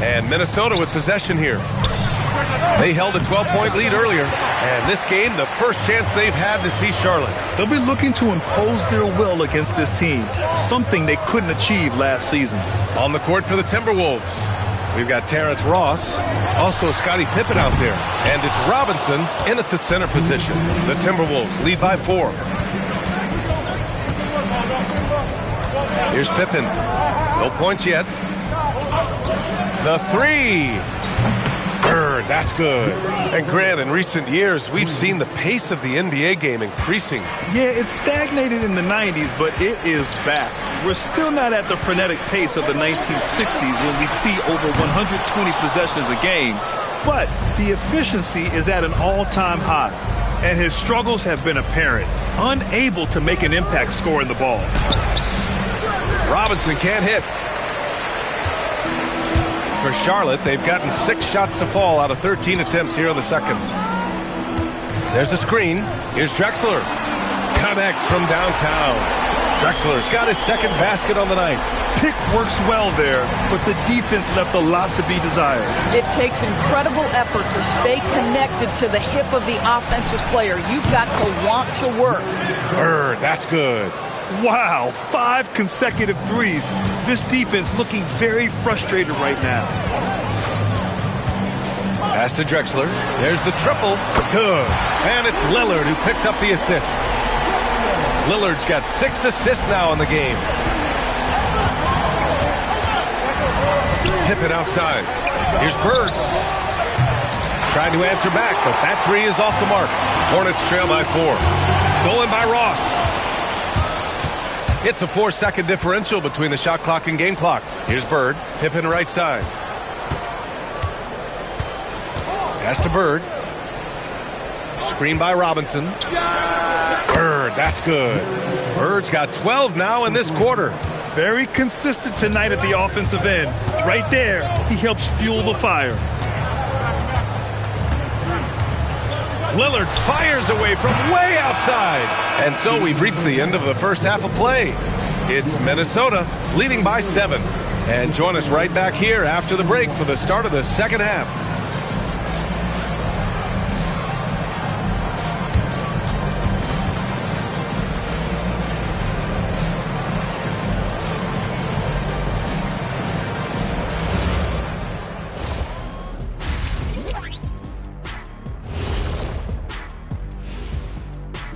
And Minnesota with possession here. They held a 12-point lead earlier, and this game, the first chance they've had to see Charlotte. They'll be looking to impose their will against this team, something they couldn't achieve last season. On the court for the Timberwolves, we've got Terrence Ross, also Scottie Pippen out there, and it's Robinson in at the center position. The Timberwolves lead by 4. Here's Pippen. No points yet. The three. That's good. And Grant, in recent years, we've seen the pace of the NBA game increasing. Yeah, it stagnated in the 90s, but it is back. We're still not at the frenetic pace of the 1960s when we'd see over 120 possessions a game. But the efficiency is at an all-time high, and his struggles have been apparent, unable to make an impact scoring the ball. Robinson can't hit. For Charlotte, they've gotten 6 shots to fall out of 13 attempts here in the second. There's a screen. Here's Drexler. Connects from downtown. Drexler's got his second basket on the night. Pick works well there, but the defense left a lot to be desired. It takes incredible effort to stay connected to the hip of the offensive player. You've got to want to work. That's good. Wow, 5 consecutive threes. This defense looking very frustrated right now. Pass to Drexler. There's the triple. Good. And it's Lillard who picks up the assist. Lillard's got 6 assists now in the game. Pippen outside. Here's Bird. Trying to answer back, but that three is off the mark. Hornets trail by 4. Stolen by Ross. It's a 4-second differential between the shot clock and game clock. Here's Bird. Pippen right side. Pass to Bird. Screen by Robinson. Bird, that's good. Bird's got 12 now in this quarter. Very consistent tonight at the offensive end. Right there, he helps fuel the fire. Lillard fires away from way outside. And so we've reached the end of the first half of play. It's Minnesota leading by 7. And join us right back here after the break for the start of the second half.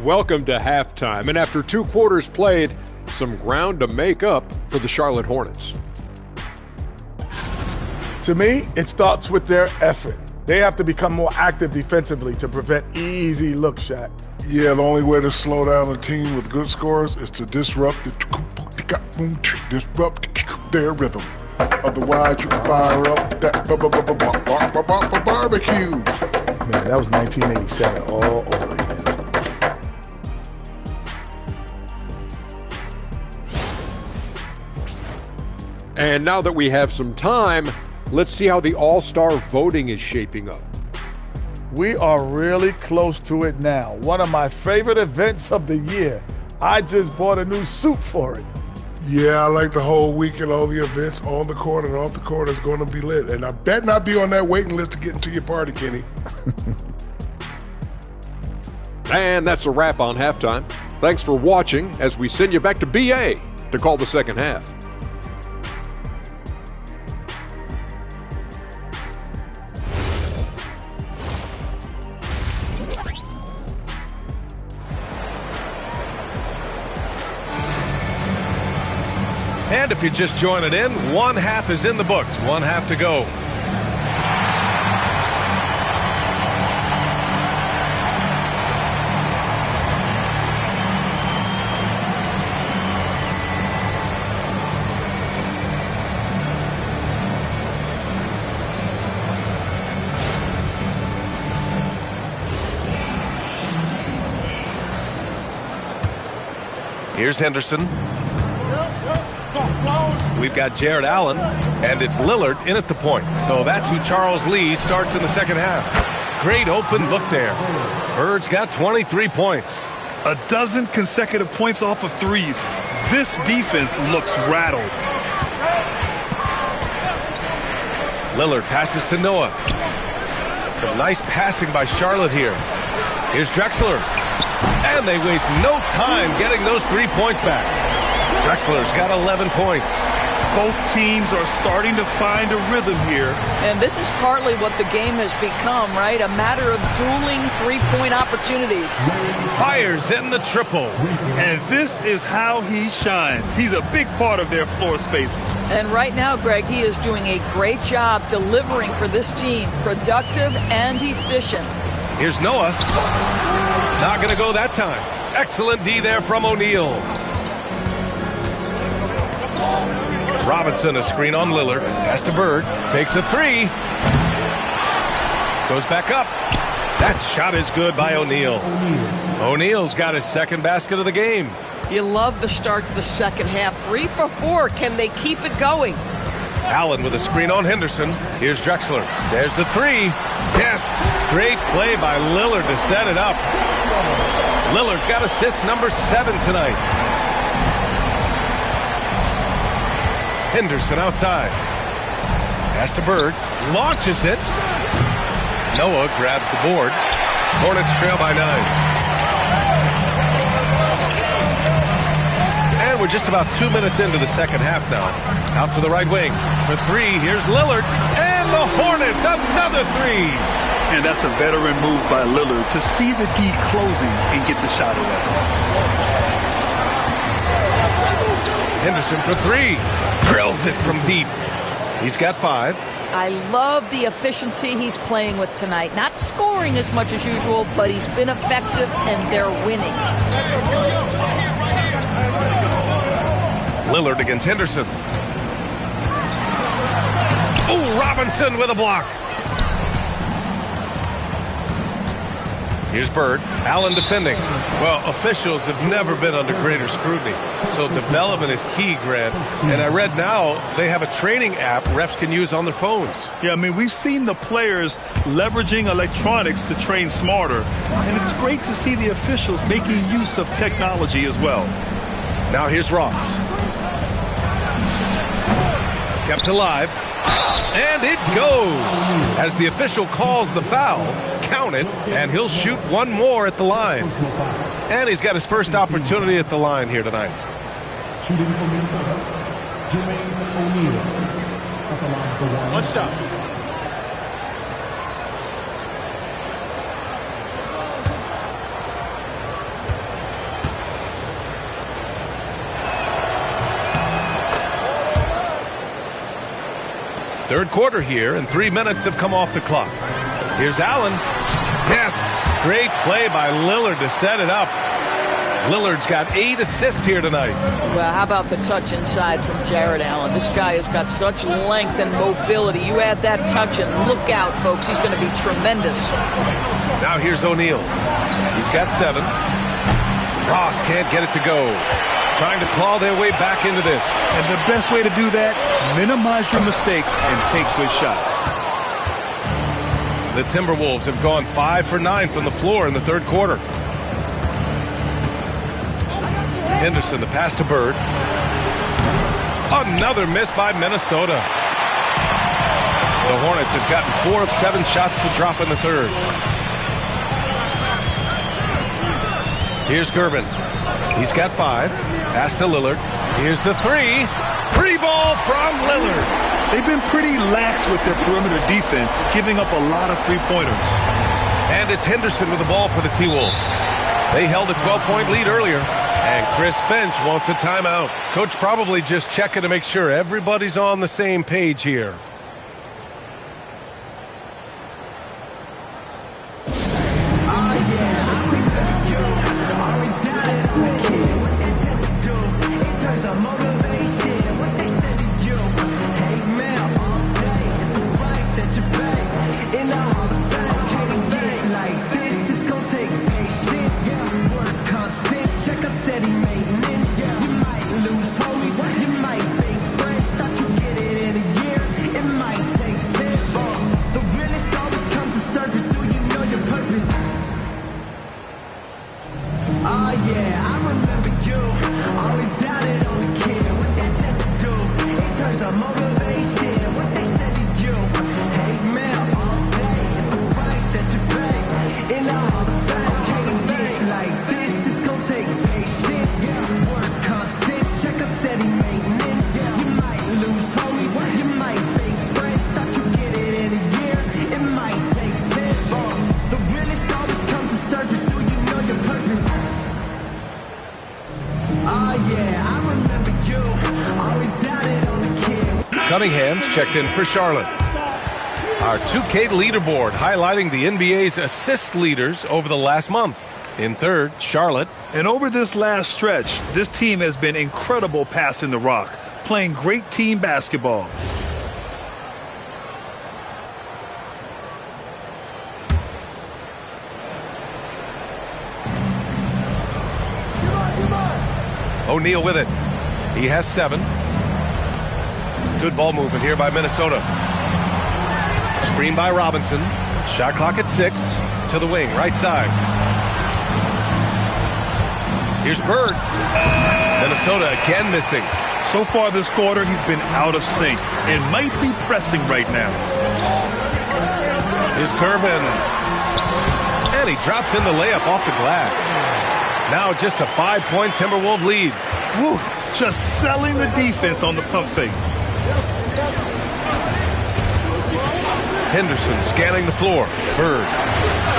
Welcome to halftime, and after 2 quarters played, some ground to make up for the Charlotte Hornets. To me, it starts with their effort. They have to become more active defensively to prevent easy look shot. Yeah, the only way to slow down a team with good scores is to disrupt their rhythm. Otherwise, you fire up that barbecue. Man, that was 1987 all over again. And now that we have some time, let's see how the All-Star voting is shaping up. We are really close to it now. One of my favorite events of the year. I just bought a new suit for it. Yeah, I like the whole week and all the events on the court and off the court is going to be lit. And I bet not be on that waiting list to get into your party, Kenny. And that's a wrap on halftime. Thanks for watching as we send you back to BA to call the second half. And if you're just joining in, 1 half is in the books, 1 half to go. Here's Henderson. We've got Jared Allen, and it's Lillard in at the point. So that's who Charles Lee starts in the second half. Great open look there. Bird's got 23 points. A dozen consecutive points off of threes. This defense looks rattled. Lillard passes to Noah. Some nice passing by Charlotte here. Here's Drexler. And they waste no time getting those 3 points back. Drexler's got 11 points. Both teams are starting to find a rhythm here. And this is partly what the game has become, right? A matter of dueling three-point opportunities. Fires in the triple. And this is how he shines. He's a big part of their floor spacing. And right now, Greg, he is doing a great job delivering for this team. Productive and efficient. Here's Noah. Not going to go that time. Excellent D there from O'Neal. Robinson, a screen on Lillard. Pass to Bird. Takes a three. Goes back up. That shot is good by O'Neal. O'Neal's got his second basket of the game. You love the start to the second half. 3 for 4. Can they keep it going? Allen with a screen on Henderson. Here's Drexler. There's the three. Yes. Great play by Lillard to set it up. Lillard's got assist number 7 tonight. Henderson outside. Pass to Bird. Launches it. Noah grabs the board. Hornets trail by 9. And we're just about 2 minutes into the second half now. Out to the right wing. For 3, here's Lillard. And the Hornets, another 3. And that's a veteran move by Lillard to see the D closing and get the shot away. Henderson for 3. Drills it from deep. He's got 5. I love the efficiency he's playing with tonight. Not scoring as much as usual, but he's been effective and they're winning. Lillard against Henderson. Oh, Robinson with a block. Here's Bird. Allen defending. Well, officials have never been under greater scrutiny. So development is key, Grant. And I read now they have a training app refs can use on their phones. Yeah, I mean, we've seen the players leveraging electronics to train smarter. And it's great to see the officials making use of technology as well. Now here's Ross. Kept alive. And it goes. As the official calls the foul, count it, and he'll shoot one more at the line. And he's got his first opportunity at the line here tonight. Shooting from inside, Jermaine O'Neal at the line for 1 shot. Third quarter here, and 3 minutes have come off the clock. Here's Allen. Yes, great play by Lillard to set it up. Lillard's got 8 assists here tonight. Well, how about the touch inside from Jared Allen? This guy has got such length and mobility. You add that touch and look out, folks. He's going to be tremendous. Now here's O'Neal. He's got 7. Ross can't get it to go. Trying to claw their way back into this. And the best way to do that, minimize your mistakes and take good shots. The Timberwolves have gone 5 for 9 from the floor in the third quarter. Henderson, the pass to Bird. Another miss by Minnesota. The Hornets have gotten 4 of 7 shots to drop in the third. Here's Gervin. He's got 5. Pass to Lillard. Here's the 3. Free ball from Lillard. They've been pretty lax with their perimeter defense, giving up a lot of three-pointers. And it's Henderson with the ball for the T-Wolves. They held a 12-point lead earlier. And Chris Finch wants a timeout. Coach probably just checking to make sure everybody's on the same page here. You might fake friends, thought you get it in a year. It might take 10 more. The realest always comes to surface. Do you know your purpose? Oh yeah, I remember you. Always doubted on the kid. Cunningham's checked in for Charlotte. Our 2K leaderboard highlighting the NBA's assist leaders over the last month. In third, Charlotte. And over this last stretch, this team has been incredible passing the rock, playing great team basketball. O'Neal with it. He has 7. Good ball movement here by Minnesota. Screen by Robinson. Shot clock at 6. To the wing, right side. Here's Bird. Minnesota again missing. So far this quarter, he's been out of sync and might be pressing right now. Here's Curvin. And he drops in the layup off the glass. Now just a 5-point Timberwolves lead. Woo, just selling the defense on the pump fake. Henderson scanning the floor. Bird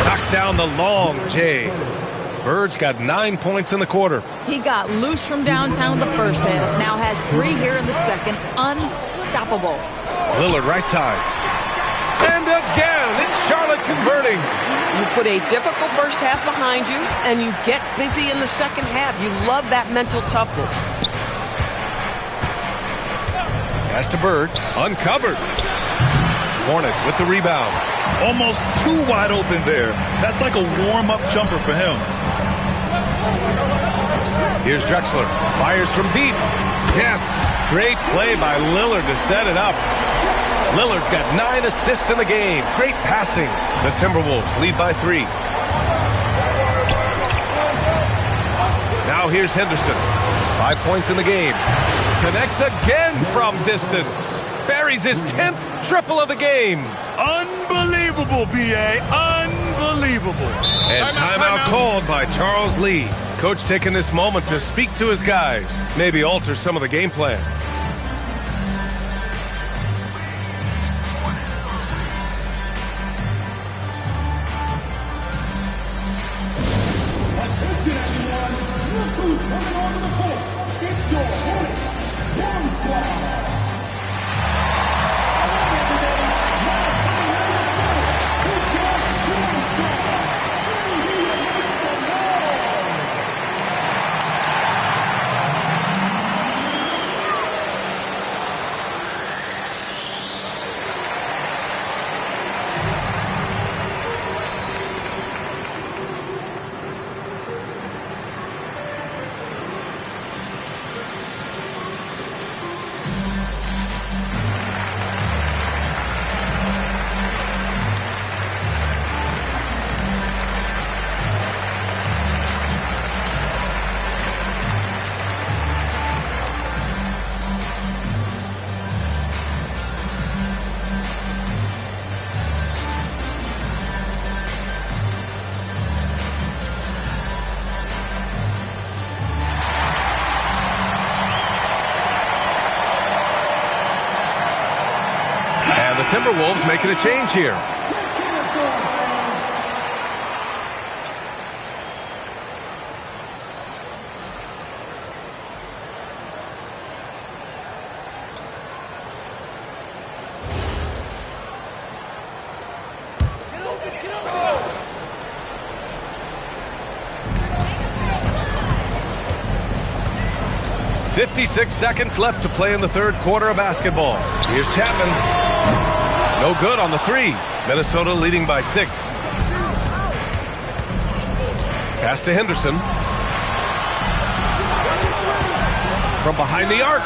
knocks down the long J. Bird's got 9 points in the quarter. He got loose from downtown the first half. Now has 3 here in the second. Unstoppable. Lillard right side. And again, it's Charlotte converting. You put a difficult first half behind you, and you get busy in the second half. You love that mental toughness. Pass to Bird. Uncovered. Hornets with the rebound. Almost too wide open there. That's like a warm-up jumper for him. Here's Drexler. Fires from deep. Yes. Great play by Lillard to set it up. Lillard's got 9 assists in the game. Great passing. The Timberwolves lead by 3. Now here's Henderson. 5 points in the game. Connects again from distance. Buries his 10th triple of the game. Unbelievable, B.A. Unbelievable. And timeout called by Charles Lee. Coach taking this moment to speak to his guys. Maybe alter some of the game plan. Attention everyone, look who's coming onto the court. It's your Hornets Bomb Squad. Timberwolves making a change here. .56 seconds left to play in the third quarter of basketball. Here's Chapman. No good on the 3. Minnesota leading by 6. Pass to Henderson. From behind the arc.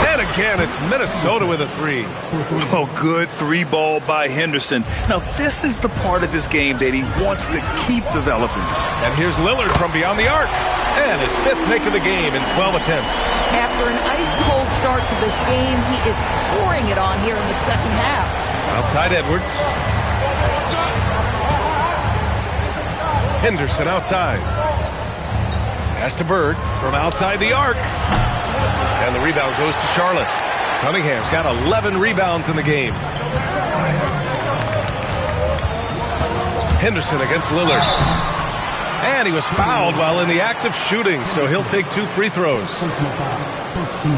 And again, it's Minnesota with a 3. Oh, good 3-ball by Henderson. Now, this is the part of his game that he wants to keep developing. And here's Lillard from beyond the arc. And his 5th make of the game in 12 attempts. After an ice-cold start to this game, he is pouring it on here in the second half. Outside Edwards. Henderson outside. Pass to Bird from outside the arc. And the rebound goes to Charlotte. Cunningham's got 11 rebounds in the game. Henderson against Lillard. And he was fouled while in the act of shooting, so he'll take 2 free throws.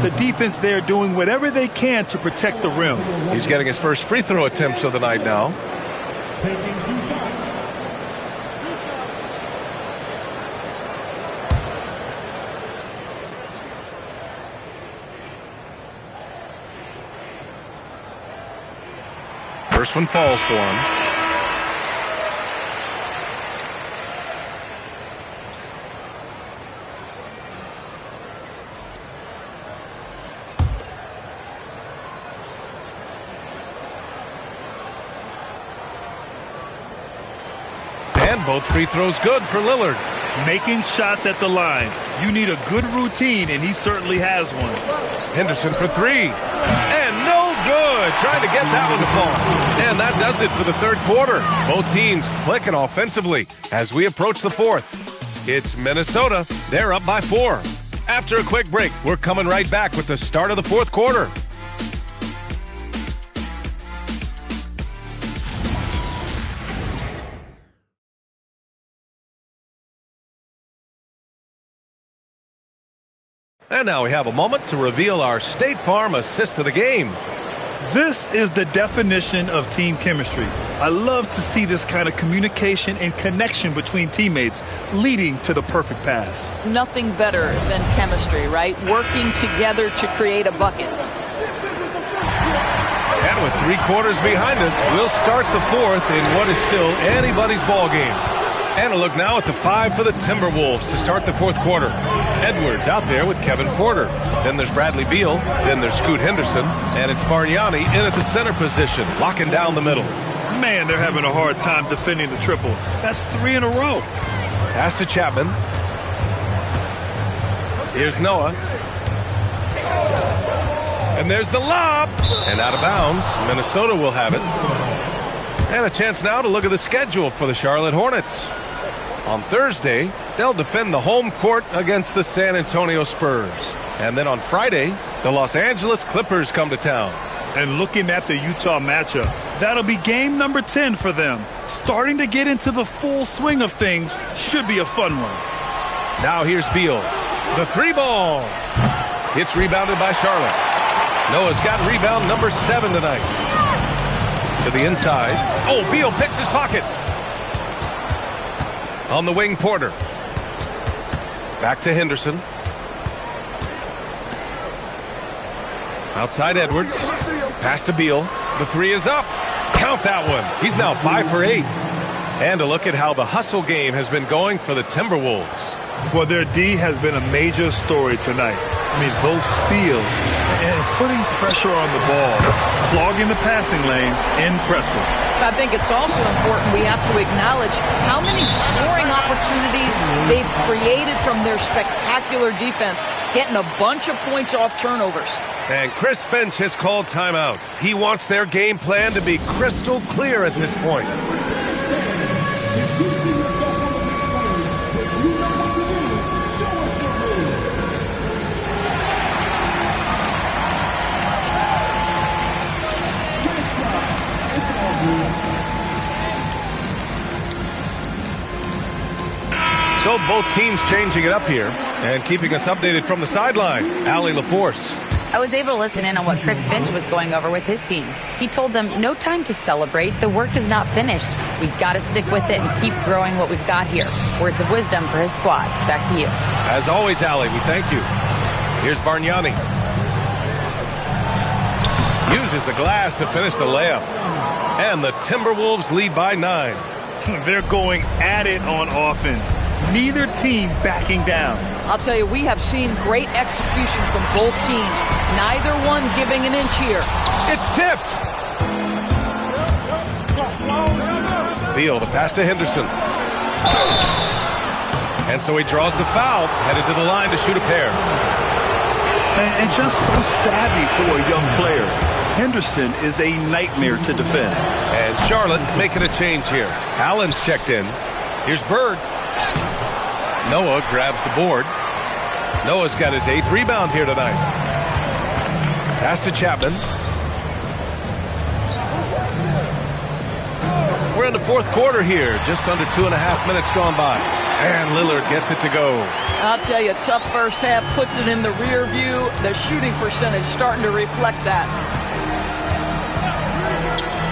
The defense there doing whatever they can to protect the rim. He's getting his first free throw attempts of the night now. Taking 2 shots. First one falls for him. And both free throws good for Lillard. Making shots at the line. You need a good routine, and he certainly has one. Henderson for 3. And no good. Trying to get that one to fall. And that does it for the third quarter. Both teams clicking offensively as we approach the fourth. It's Minnesota. They're up by 4. After a quick break, we're coming right back with the start of the fourth quarter. And now we have a moment to reveal our State Farm assist of the game. This is the definition of team chemistry. I love to see this kind of communication and connection between teammates leading to the perfect pass. Nothing better than chemistry, right? Working together to create a bucket. And with 3 quarters behind us, we'll start the fourth in what is still anybody's ball game. And a look now at the 5 for the Timberwolves to start the fourth quarter. Edwards out there with Kevin Porter. Then there's Bradley Beal. Then there's Scoot Henderson. And it's Bargnani in at the center position, locking down the middle. Man, they're having a hard time defending the triple. That's 3 in a row. Pass to Chapman. Here's Noah. And there's the lob. And out of bounds. Minnesota will have it. And a chance now to look at the schedule for the Charlotte Hornets. On Thursday, they'll defend the home court against the San Antonio Spurs. And then on Friday, the Los Angeles Clippers come to town. And looking at the Utah matchup, that'll be game number 10 for them. Starting to get into the full swing of things. Should be a fun one. Now here's Beal. The 3-ball. It's rebounded by Charlotte. Noah's got rebound number 7 tonight. To the inside. Oh, Beal picks his pocket. On the wing, Porter. Back to Henderson. Outside Edwards. Pass to Beal. The 3 is up. Count that one. He's now 5 for 8. And a look at how the hustle game has been going for the Timberwolves. Well, their D has been a major story tonight. I mean, those steals and putting pressure on the ball, clogging the passing lanes, impressive. I think it's also important we have to acknowledge how many scoring opportunities they've created from their spectacular defense, getting a bunch of points off turnovers. And Chris Finch has called timeout. He wants their game plan to be crystal clear at this point. So both teams changing it up here and keeping us updated from the sideline. Allie LaForce. I was able to listen in on what Chris Finch was going over with his team. He told them, no time to celebrate. The work is not finished. We've got to stick with it and keep growing what we've got here. Words of wisdom for his squad. Back to you. As always, Allie, we thank you. Here's Bargnani. Uses the glass to finish the layup. And the Timberwolves lead by 9. They're going at it on offense. Neither team backing down. I'll tell you, we have seen great execution from both teams. Neither one giving an inch here. It's tipped. Beal, the pass to Henderson. And so he draws the foul, headed to the line to shoot a pair. And just so savvy for a young player. Henderson is a nightmare to defend. And Charlotte making a change here. Allen's checked in. Here's Bird. Noah grabs the board. Noah's got his 8th rebound here tonight. Pass to Chapman. We're in the fourth quarter here. Just under 2.5 minutes gone by. And Lillard gets it to go. I'll tell you, tough first half puts it in the rear view. The shooting percentage starting to reflect that.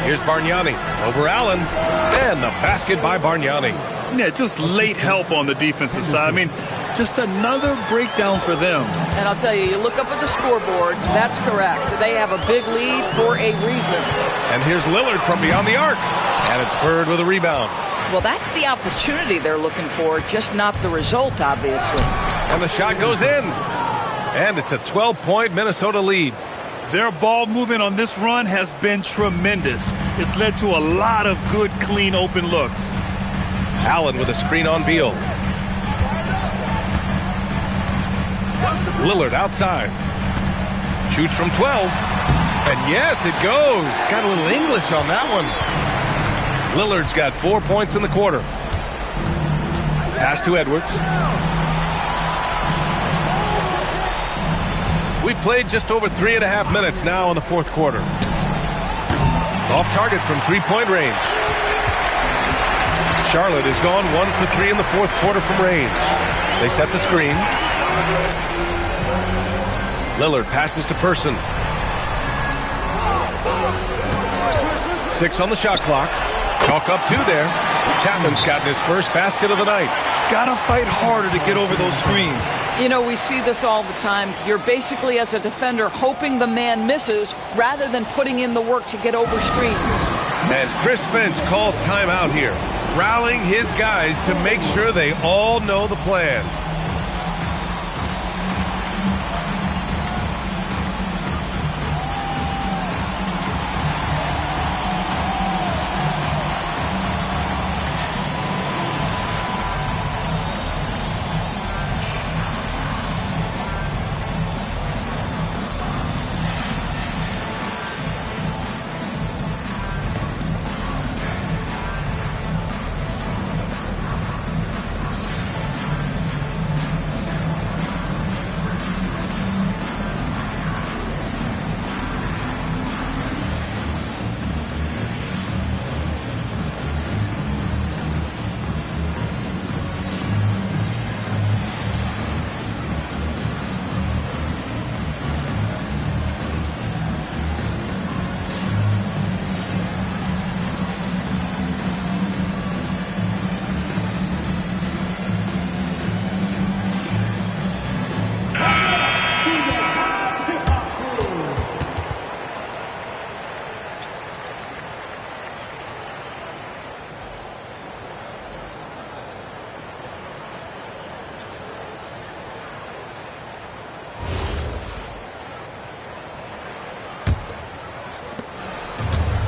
Here's Bargnani over Allen. And the basket by Bargnani. Yeah, just late help on the defensive side. I mean, just another breakdown for them. And I'll tell you, you look up at the scoreboard, that's correct. They have a big lead for a reason. And here's Lillard from beyond the arc. And it's Bird with a rebound. Well, that's the opportunity they're looking for, just not the result, obviously. And the shot goes in. And it's a 12-point Minnesota lead. Their ball movement on this run has been tremendous. It's led to a lot of good, clean, open looks. Allen with a screen on Beal. Lillard outside. Shoots from 12. And yes, it goes. Got a little English on that one. Lillard's got 4 points in the quarter. Pass to Edwards. We played just over 3.5 minutes now in the fourth quarter. Off target from three-point range. Charlotte has gone 1 for 3 in the fourth quarter from range. They set the screen. Lillard passes to Person. 6 on the shot clock. Chalk up 2 there. Chapman's gotten his first basket of the night. Gotta fight harder to get over those screens. You know, we see this all the time. You're basically, as a defender, hoping the man misses rather than putting in the work to get over screens. And Chris Finch calls timeout here, rallying his guys to make sure they all know the plan.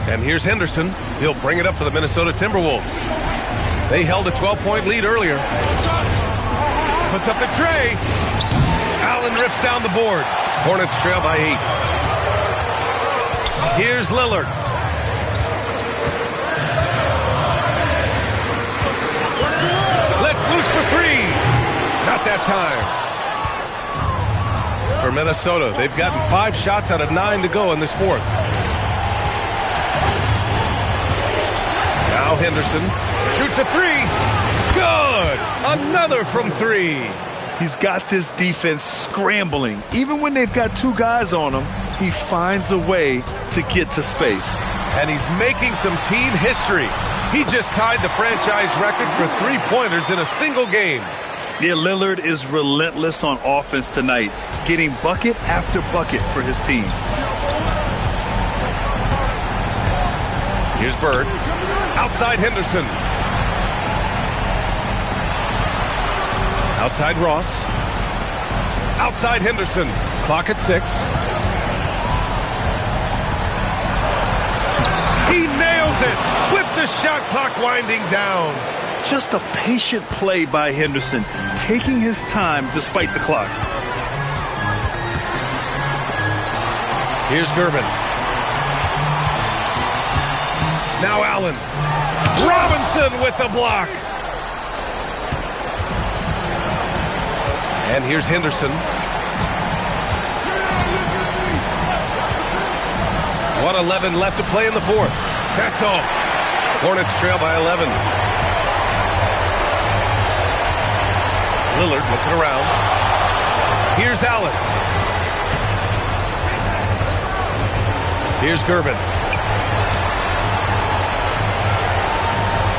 And here's Henderson. He'll bring it up for the Minnesota Timberwolves. They held a 12-point lead earlier. Puts up the tray. Allen rips down the board. Hornets trail by 8. Here's Lillard. Let's loose for 3. Not that time. For Minnesota, they've gotten 5 shots out of 9 to go in this fourth. Now Henderson shoots a 3. Good. Another from 3. He's got this defense scrambling. Even when they've got 2 guys on him, he finds a way to get to space. And he's making some team history. He just tied the franchise record for 3-pointers in a single game. Yeah, Lillard is relentless on offense tonight, getting bucket after bucket for his team. Here's Bird. Outside Henderson. Outside Ross. Outside Henderson. Clock at 6. He nails it with the shot clock winding down. Just a patient play by Henderson, taking his time despite the clock. Here's Gervin. Now Allen. Robinson with the block. And here's Henderson. 1:11 left to play in the fourth. That's off. Hornets trail by 11. Lillard looking around. Here's Allen. Here's Gervin.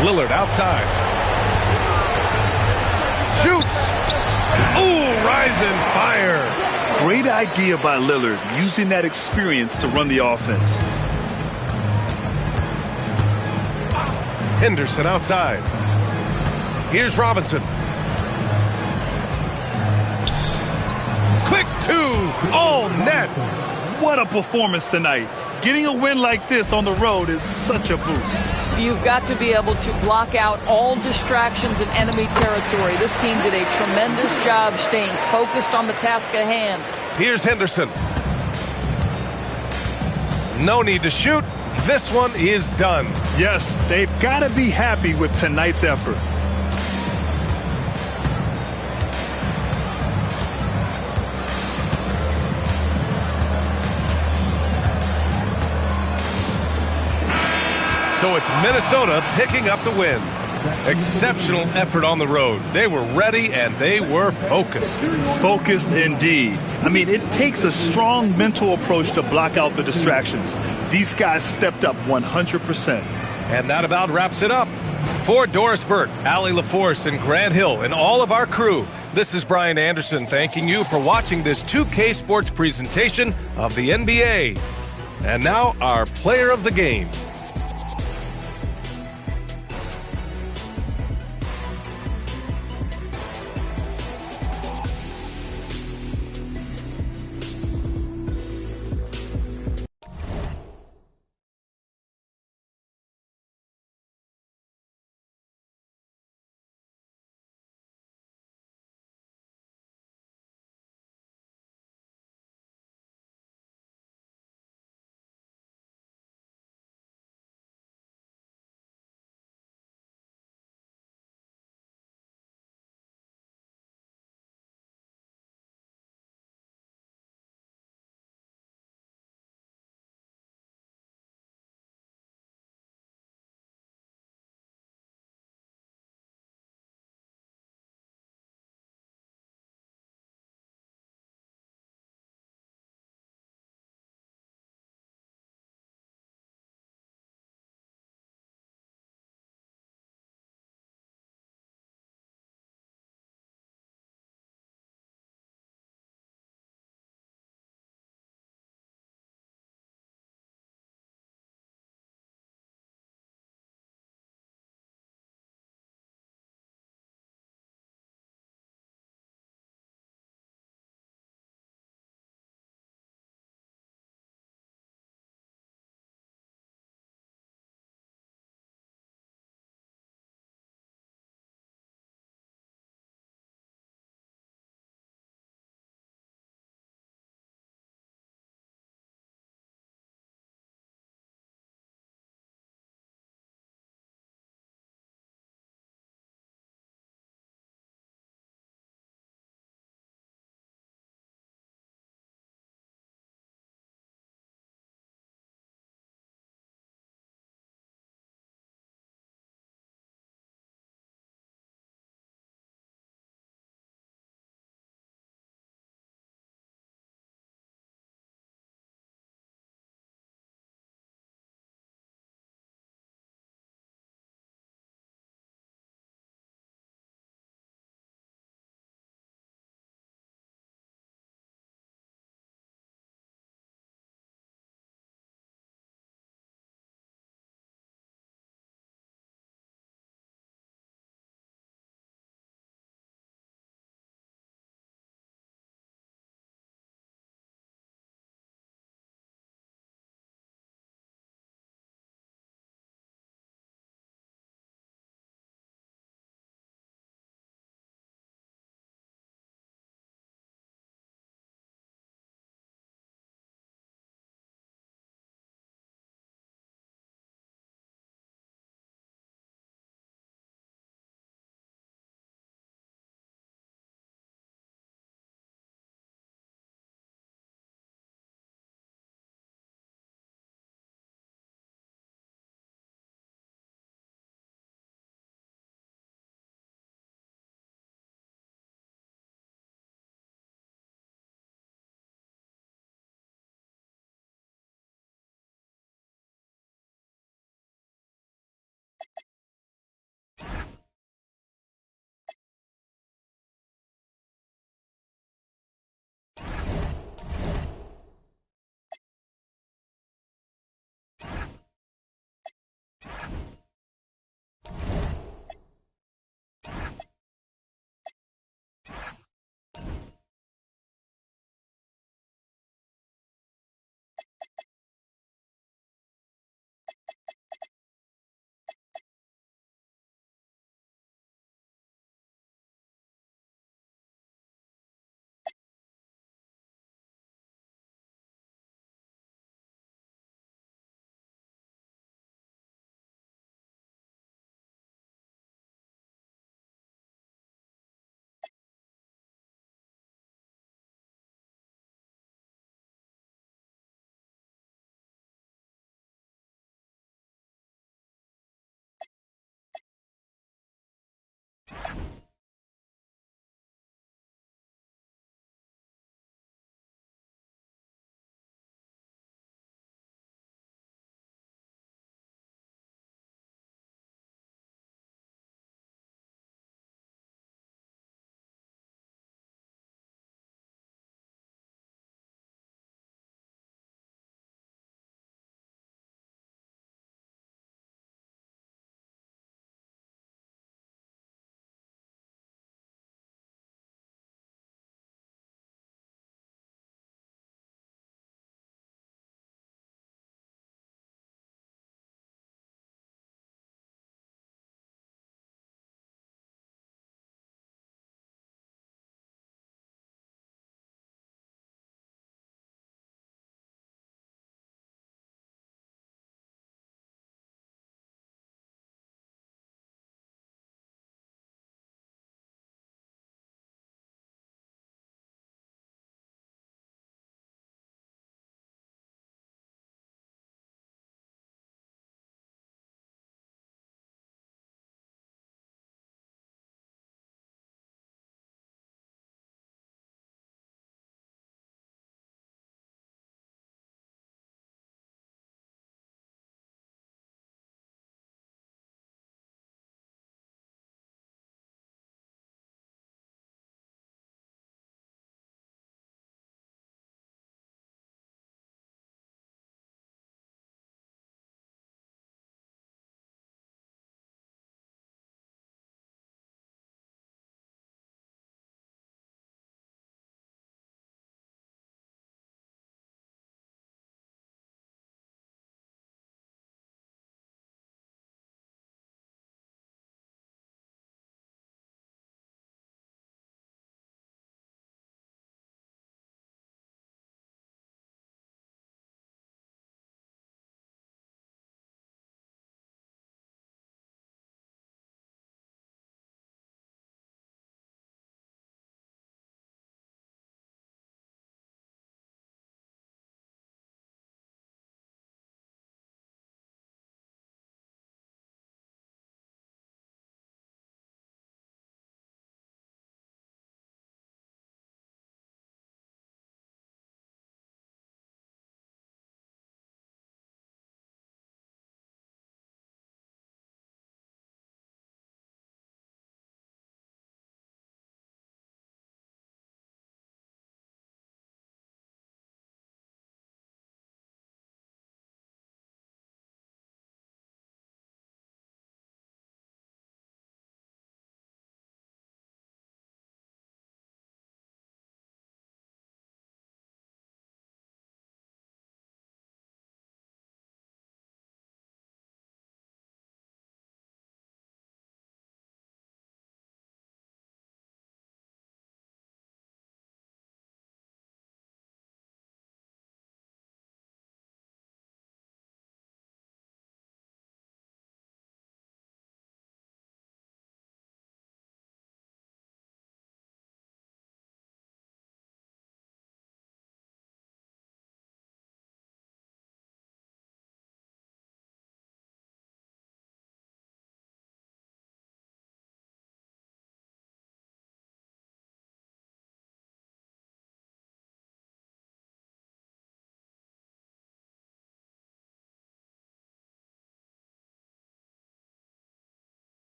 Lillard outside. Shoots. Ooh, rise and fire. Great idea by Lillard, using that experience to run the offense. Henderson outside. Here's Robinson. Quick two, all net. What a performance tonight. Getting a win like this on the road is such a boost. You've got to be able to block out all distractions in enemy territory. This team did a tremendous job staying focused on the task at hand. Here's Henderson. No need to shoot. This one is done. Yes, they've got to be happy with tonight's effort. So it's Minnesota picking up the win. Exceptional effort on the road. They were ready and they were focused. Focused indeed. I mean, it takes a strong mental approach to block out the distractions. These guys stepped up 100%. And that about wraps it up. For Doris Burke, Allie LaForce, and Grant Hill, and all of our crew, this is Brian Anderson thanking you for watching this 2K Sports presentation of the NBA. And now our player of the game.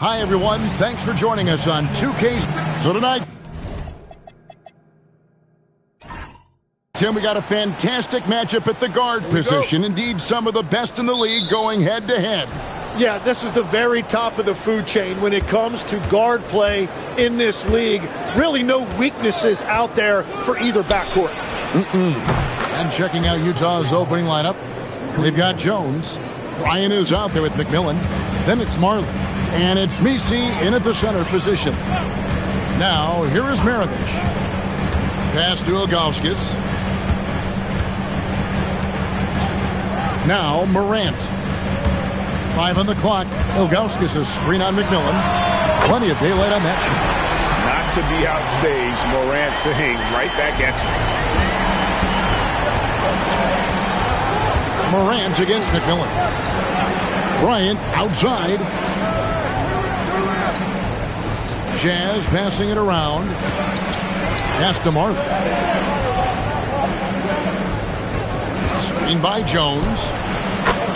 Hi, everyone. Thanks for joining us on 2K. So tonight, Tim, we got a fantastic matchup at the guard position. Indeed, some of the best in the league going head-to-head. Yeah, this is the very top of the food chain when it comes to guard play in this league. Really no weaknesses out there for either backcourt. And checking out Utah's opening lineup, they've got Jones. Ryan is out there with McMillan. Then it's Marley. And it's Misi in at the center position. Now, here is Maravich. Pass to Ilgauskas. Now, Morant. 5 on the clock. Ilgauskas is screen on McMillan. Plenty of daylight on that shot. Not to be outstaged, Morant saying right back at you. Morant against McMillan. Bryant outside. Jazz passing it around. Pass to Marley. Screen by Jones.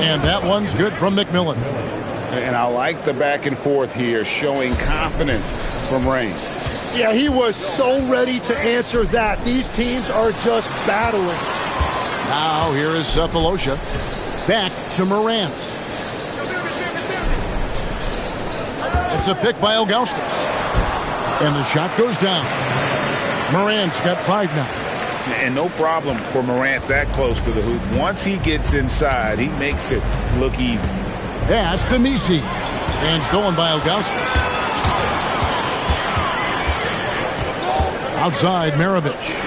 And that one's good from McMillan. And I like the back and forth here, showing confidence from Rain. Yeah, he was so ready to answer that. These teams are just battling. Now here is Cephalosha. Back to Morant. It's a pick by Ilgauskas. And the shot goes down. Morant's got 5 now. And no problem for Morant that close to the hoop. Once he gets inside, he makes it look easy. Pass to Misi. And stolen by Ilgauskas. Outside, Maravich.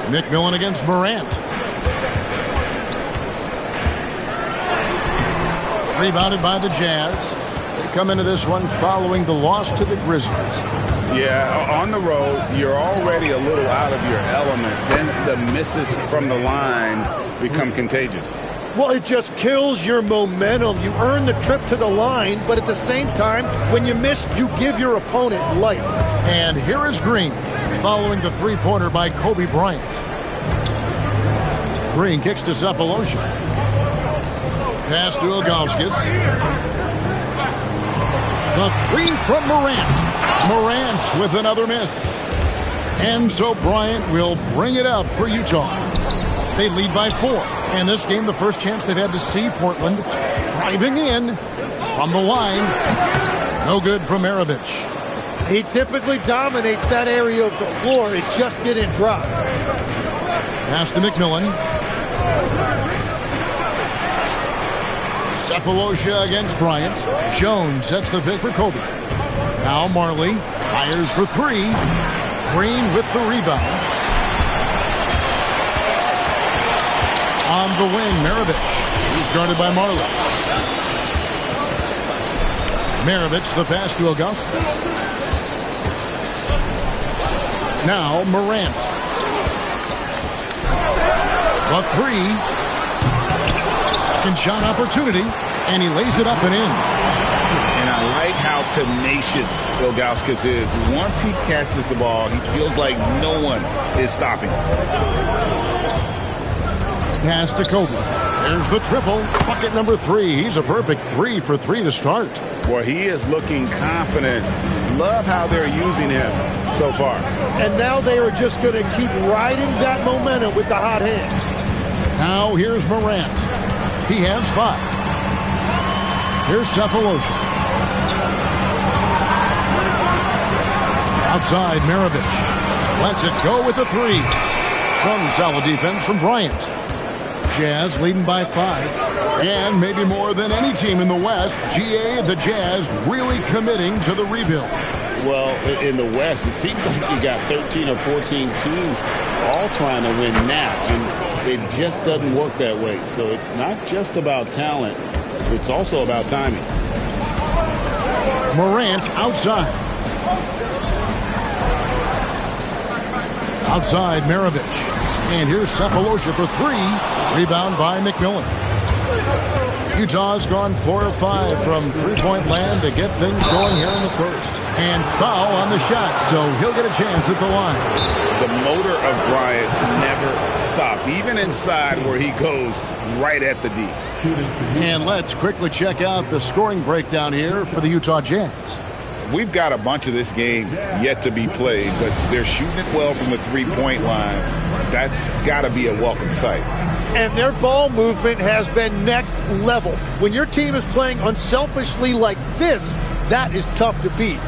McMillan against Morant. Rebounded by the Jazz. They come into this one following the loss to the Grizzlies. Yeah, on the road, you're already a little out of your element. Then the misses from the line become contagious. Well, it just kills your momentum. You earn the trip to the line, but at the same time, when you miss, you give your opponent life. And here is Green, following the three-pointer by Kobe Bryant. Green kicks to Cephalosha. Pass to Ilgauskas. The three from Morant. Morant with another miss. And so Bryant will bring it up for Utah. They lead by 4. And this game, the first chance they've had to see Portland driving in from the line. No good from Maravich. He typically dominates that area of the floor. It just didn't drop. Pass to McMillan. Cephalosha against Bryant. Jones sets the pick for Kobe. Now Marley fires for 3. Green with the rebound. On the wing, Maravich. He's guarded by Marley. Maravich, the pass to Augusta. Now Morant. The 3. Second shot opportunity, and he lays it up and in. And I like how tenacious Ilgauskas is. Once he catches the ball, he feels like no one is stopping him. Pass to Kobe. There's the triple. Bucket number 3. He's a perfect 3 for 3 to start. Boy, he is looking confident. Love how they're using him so far. And now they are just going to keep riding that momentum with the hot hand. Now here's Morant. He has 5. Here's Cephalosha. Outside, Maravich. Lets it go with the 3. Some solid defense from Bryant. Jazz leading by 5. And maybe more than any team in the West, the Jazz really committing to the rebuild. Well, in the West, it seems like you got 13 or 14 teams all trying to win now. And it just doesn't work that way. So it's not just about talent. It's also about timing. Morant outside. Outside, Maravich. And here's Cephalosha for 3. Rebound by McMillan. Utah's gone 4 of 5 from three-point land to get things going here in the first. And foul on the shot, so he'll get a chance at the line. The motor of Bryant never stops, even inside where he goes right at the D. And let's quickly check out the scoring breakdown here for the Utah Jazz. We've got a bunch of this game yet to be played, but they're shooting it well from the three-point line. That's got to be a welcome sight. And their ball movement has been next level. When your team is playing unselfishly like this, that is tough to beat.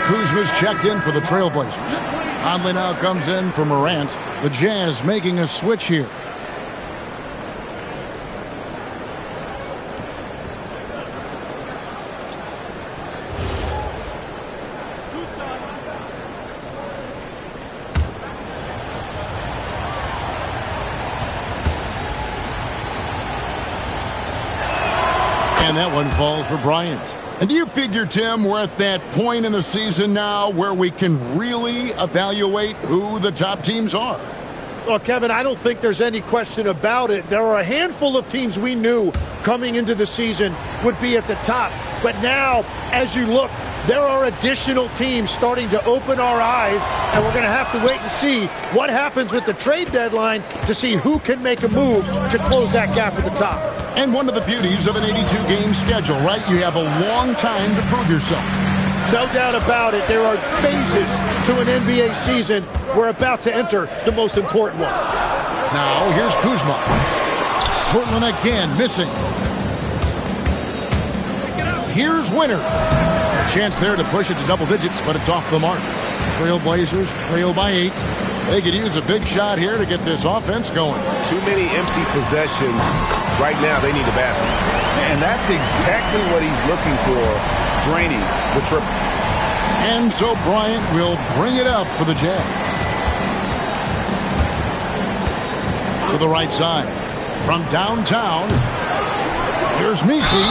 Kuzma's checked in for the Trailblazers. Conley now comes in for Morant. The Jazz making a switch here. And that one falls for Bryant. And do you figure, Tim, we're at that point in the season now where we can really evaluate who the top teams are? Well, Kevin, I don't think there's any question about it. There are a handful of teams we knew coming into the season would be at the top. But now, as you look, there are additional teams starting to open our eyes, and we're going to have to wait and see what happens with the trade deadline to see who can make a move to close that gap at the top. And one of the beauties of an 82-game schedule, right? You have a long time to prove yourself. No doubt about it. There are phases to an NBA season. We're about to enter the most important one. Now, here's Kuzma. Portland again missing. Here's Winter. A chance there to push it to double digits, but it's off the mark. Trailblazers trail by 8. They could use a big shot here to get this offense going. Too many empty possessions. Right now, they need a basket. And that's exactly what he's looking for. Draining the triple. And so Bryant will bring it up for the Jazz. To the right side. From downtown, here's Misi.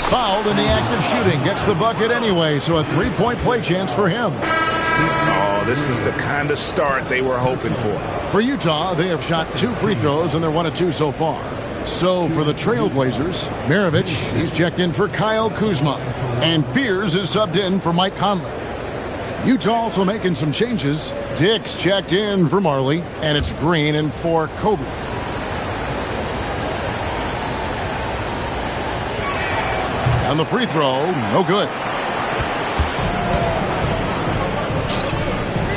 Fouled in the act of shooting. Gets the bucket anyway, so a three-point play chance for him. Oh, this is the kind of start they were hoping for. For Utah, they have shot 2 free throws, and they're 1 of 2 so far. So for the Trailblazers, Maravich, he's checked in for Kyle Kuzma. And Fears is subbed in for Mike Conley. Utah also making some changes. Dick's checked in for Marley, and it's Green in for Kobe. And the free throw, no good.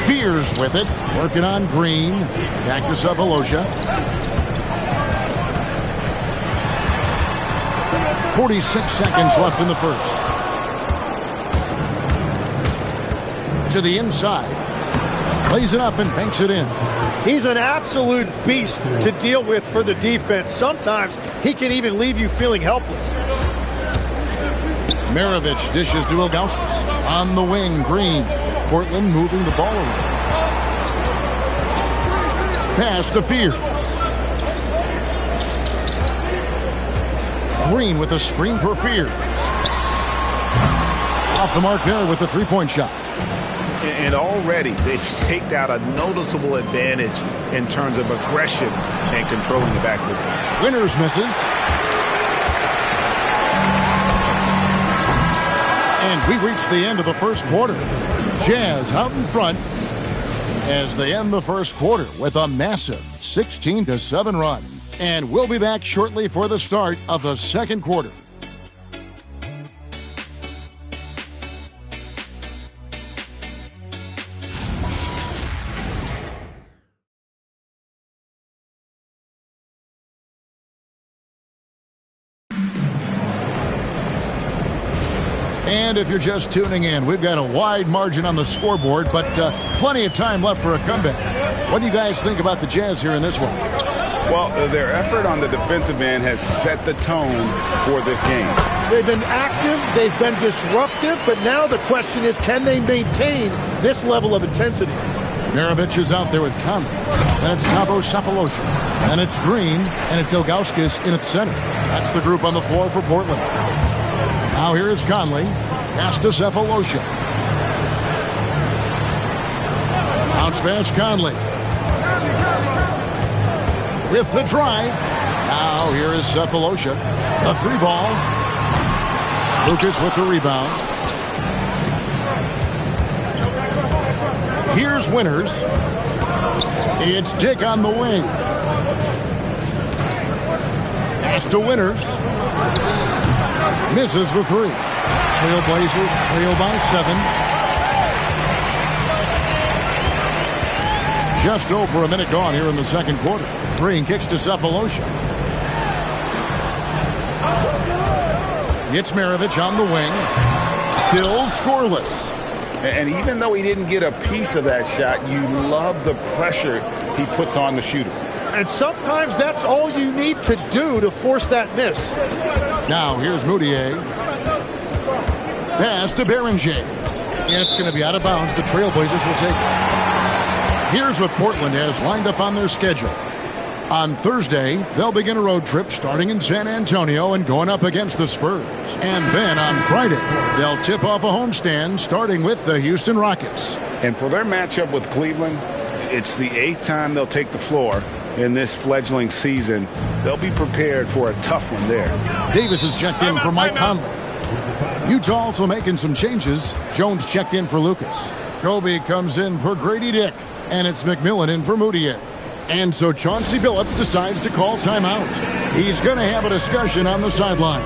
Fears with it, working on Green. Back to Sefolosha. 46 seconds left in the first. To the inside. Plays it up and banks it in. He's an absolute beast to deal with for the defense. Sometimes he can even leave you feeling helpless. Maravich dishes to Ilgauskas. On the wing, Green. Portland moving the ball around. Pass to Fears. Green with a screen for Fears. Off the mark there with the three-point shot. And already they've staked out a noticeable advantage in terms of aggression and controlling the backboard. Winters misses. And we reach the end of the first quarter. Jazz out in front as they end the first quarter with a massive 16-7 run. And we'll be back shortly for the start of the second quarter. And if you're just tuning in, we've got a wide margin on the scoreboard, but plenty of time left for a comeback. What do you guys think about the Jazz here in this one? Well, their effort on the defensive end has set the tone for this game. They've been active, they've been disruptive, but now the question is, can they maintain this level of intensity? Maravich is out there with Conley. Then it's Thabo Sefolosha. And it's Green, and it's Ilgauskas in its center. That's the group on the floor for Portland. Now here is Conley. Pass to Sefolosha. Bounce pass Conley. With the drive. Now here is Sefolosha. The 3-ball. Lucas with the rebound. Here's Winters. It's Dick on the wing. Pass to Winters. Misses the 3. Trailblazers trail by 7. Just over a minute gone here in the second quarter. Green kicks to Sefolosha. It's Maravich on the wing. Still scoreless. And even though he didn't get a piece of that shot, you love the pressure he puts on the shooter. And sometimes that's all you need to do to force that miss. Now here's Moutier. Pass to Beringer. And it's going to be out of bounds. The Trailblazers will take it. Here's what Portland has lined up on their schedule. On Thursday, they'll begin a road trip starting in San Antonio and going up against the Spurs. And then on Friday, they'll tip off a homestand starting with the Houston Rockets. And for their matchup with Cleveland, it's the 8th time they'll take the floor in this fledgling season. They'll be prepared for a tough one there. Davis is checked in for Mike Conley. Utah also making some changes. Jones checked in for Lucas. Kobe comes in for Grady Dick. And it's McMillan in for Moutier. And so Chauncey Billups decides to call timeout. He's going to have a discussion on the sideline.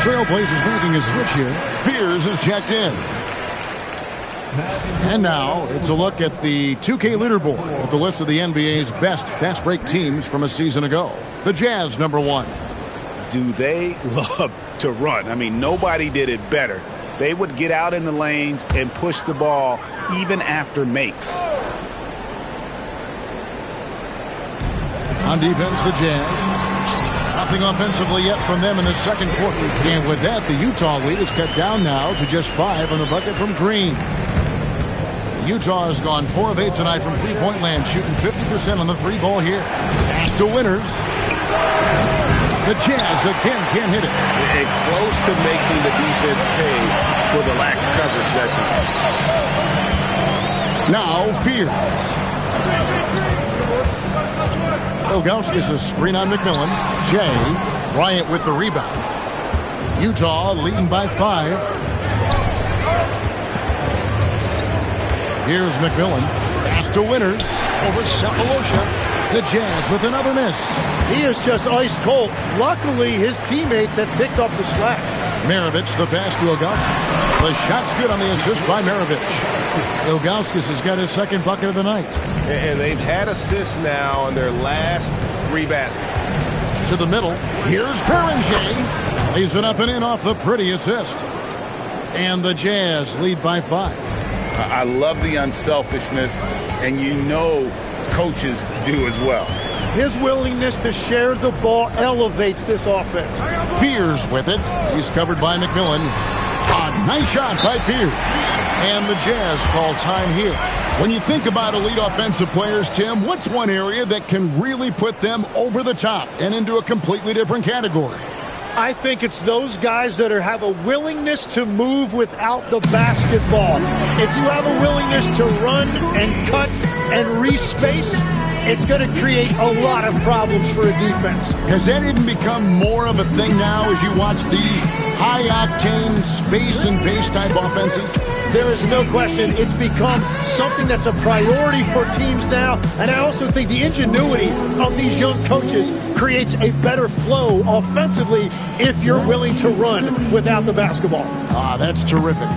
Trailblazers making a switch here. Fears is checked in. And now it's a look at the 2K leaderboard with the list of the NBA's best fast break teams from a season ago. The Jazz, number 1. Do they love to run? I mean, nobody did it better. They would get out in the lanes and push the ball even after makes. On defense, the Jazz. Nothing offensively yet from them in the second quarter. And with that, the Utah lead is cut down now to just 5 on the bucket from Green. Utah has gone 4 of 8 tonight from three-point land, shooting 50% on the 3-ball here. Pass to Winters. The Jazz again can't hit it. And close to making the defense pay for the lax coverage that time. Now Fears. Ilgauskas a screen on McMillan. Jay Bryant with the rebound. Utah leading by 5. Here's McMillan. Pass to Winters. Over Sefolosha. The Jazz with another miss. He is just ice cold. Luckily, his teammates have picked up the slack. Maravich the pass to Ilgauskas. The shot's good on the assist by Maravich. Ilgauskas has got his second bucket of the night. And they've had assists now on their last 3 baskets. To the middle. Here's Beringer. Lays it up and in off the pretty assist. And the Jazz lead by 5. I love the unselfishness, and you know coaches do as well. His willingness to share the ball elevates this offense. Fears with it. He's covered by McMillan. A nice shot by Fears. And the Jazz call time here. When you think about elite offensive players, Tim, what's one area that can really put them over the top and into a completely different category? I think it's those guys that have a willingness to move without the basketball. If you have a willingness to run and cut and respace, it's going to create a lot of problems for a defense. Has that even become more of a thing now as you watch these high-octane space and pace type offenses? There is no question it's become something that's a priority for teams now. And I also think the ingenuity of these young coaches creates a better flow offensively if you're willing to run without the basketball. Ah, that's terrific.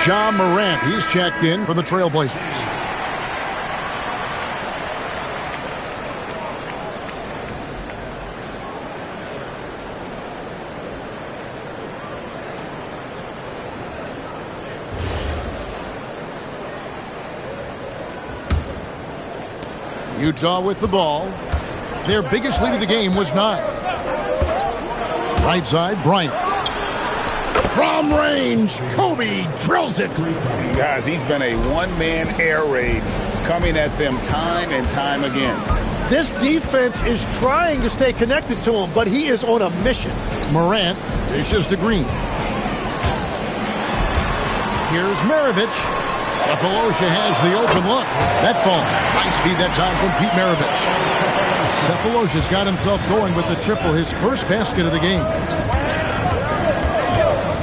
Ja Morant, he's checked in for the Trailblazers. Utah with the ball. Their biggest lead of the game was 9. Right side, Bryant. From range, Kobe drills it. Guys, he's been a one-man air raid coming at them time and time again. This defense is trying to stay connected to him, but he is on a mission. Morant dishes to Green. Here's Maravich. Cephalosha has the open look. That falls. Nice feed that time from Pete Maravich. Cephalosha's got himself going with the triple, his first basket of the game.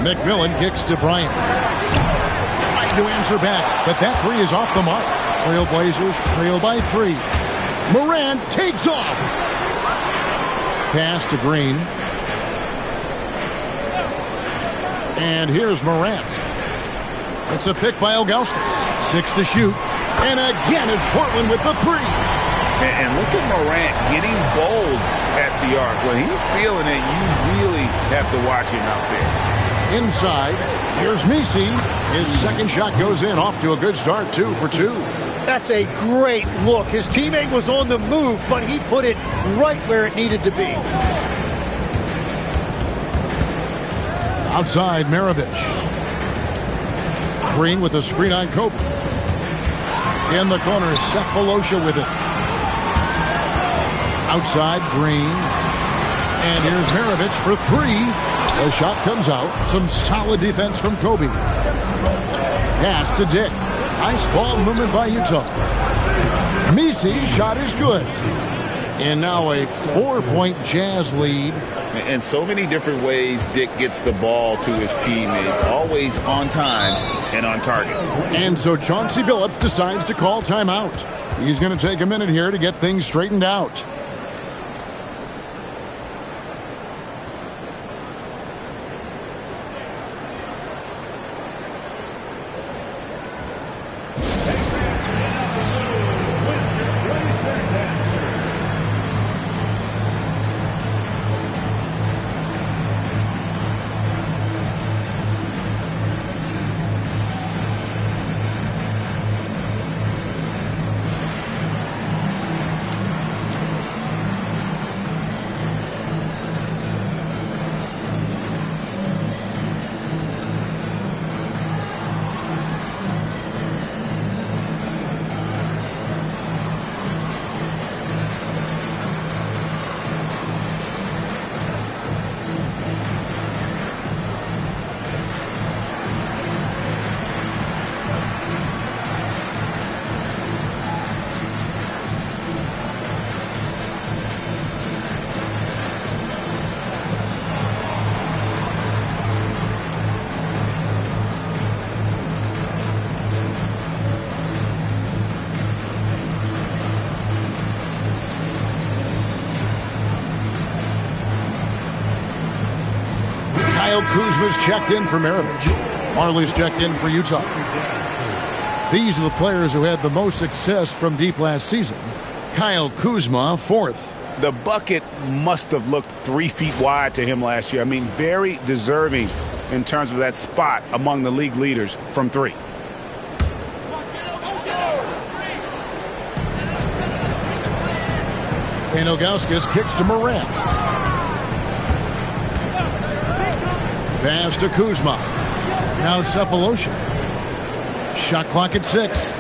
McMillan kicks to Bryant. Trying to answer back, but that three is off the mark. Trailblazers trail by 3. Morant takes off. Pass to Green. And here's Morant. It's a pick by Ilgauskas. 6 to shoot. And again, it's Portland with the 3. And look at Morant getting bold at the arc. When he's feeling it, you really have to watch him out there. Inside, here's Messi. His second shot goes in, off to a good start, 2 for 2. That's a great look. His teammate was on the move, but he put it right where it needed to be. Outside, Maravich. Green with a screen on Kobe. In the corner, Cephalosha with it. Outside, Green. And here's Maravich for 3. The shot comes out. Some solid defense from Kobe. Pass to Dick. Nice ball movement by Utah. Messi shot is good. And now a 4-point Jazz lead. In so many different ways, Dick gets the ball to his teammates. Always on time and on target. And so Chauncey Billups decides to call timeout. He's going to take a minute here to get things straightened out. Kyle Kuzma's checked in for Maravich. Marley's checked in for Utah. These are the players who had the most success from deep last season. Kyle Kuzma, fourth. The bucket must have looked 3 feet wide to him last year. I mean, very deserving in terms of that spot among the league leaders from 3. And Ilgauskas kicks to Morant. Pass to Kuzma. Now Cephalosha. Shot clock at 6.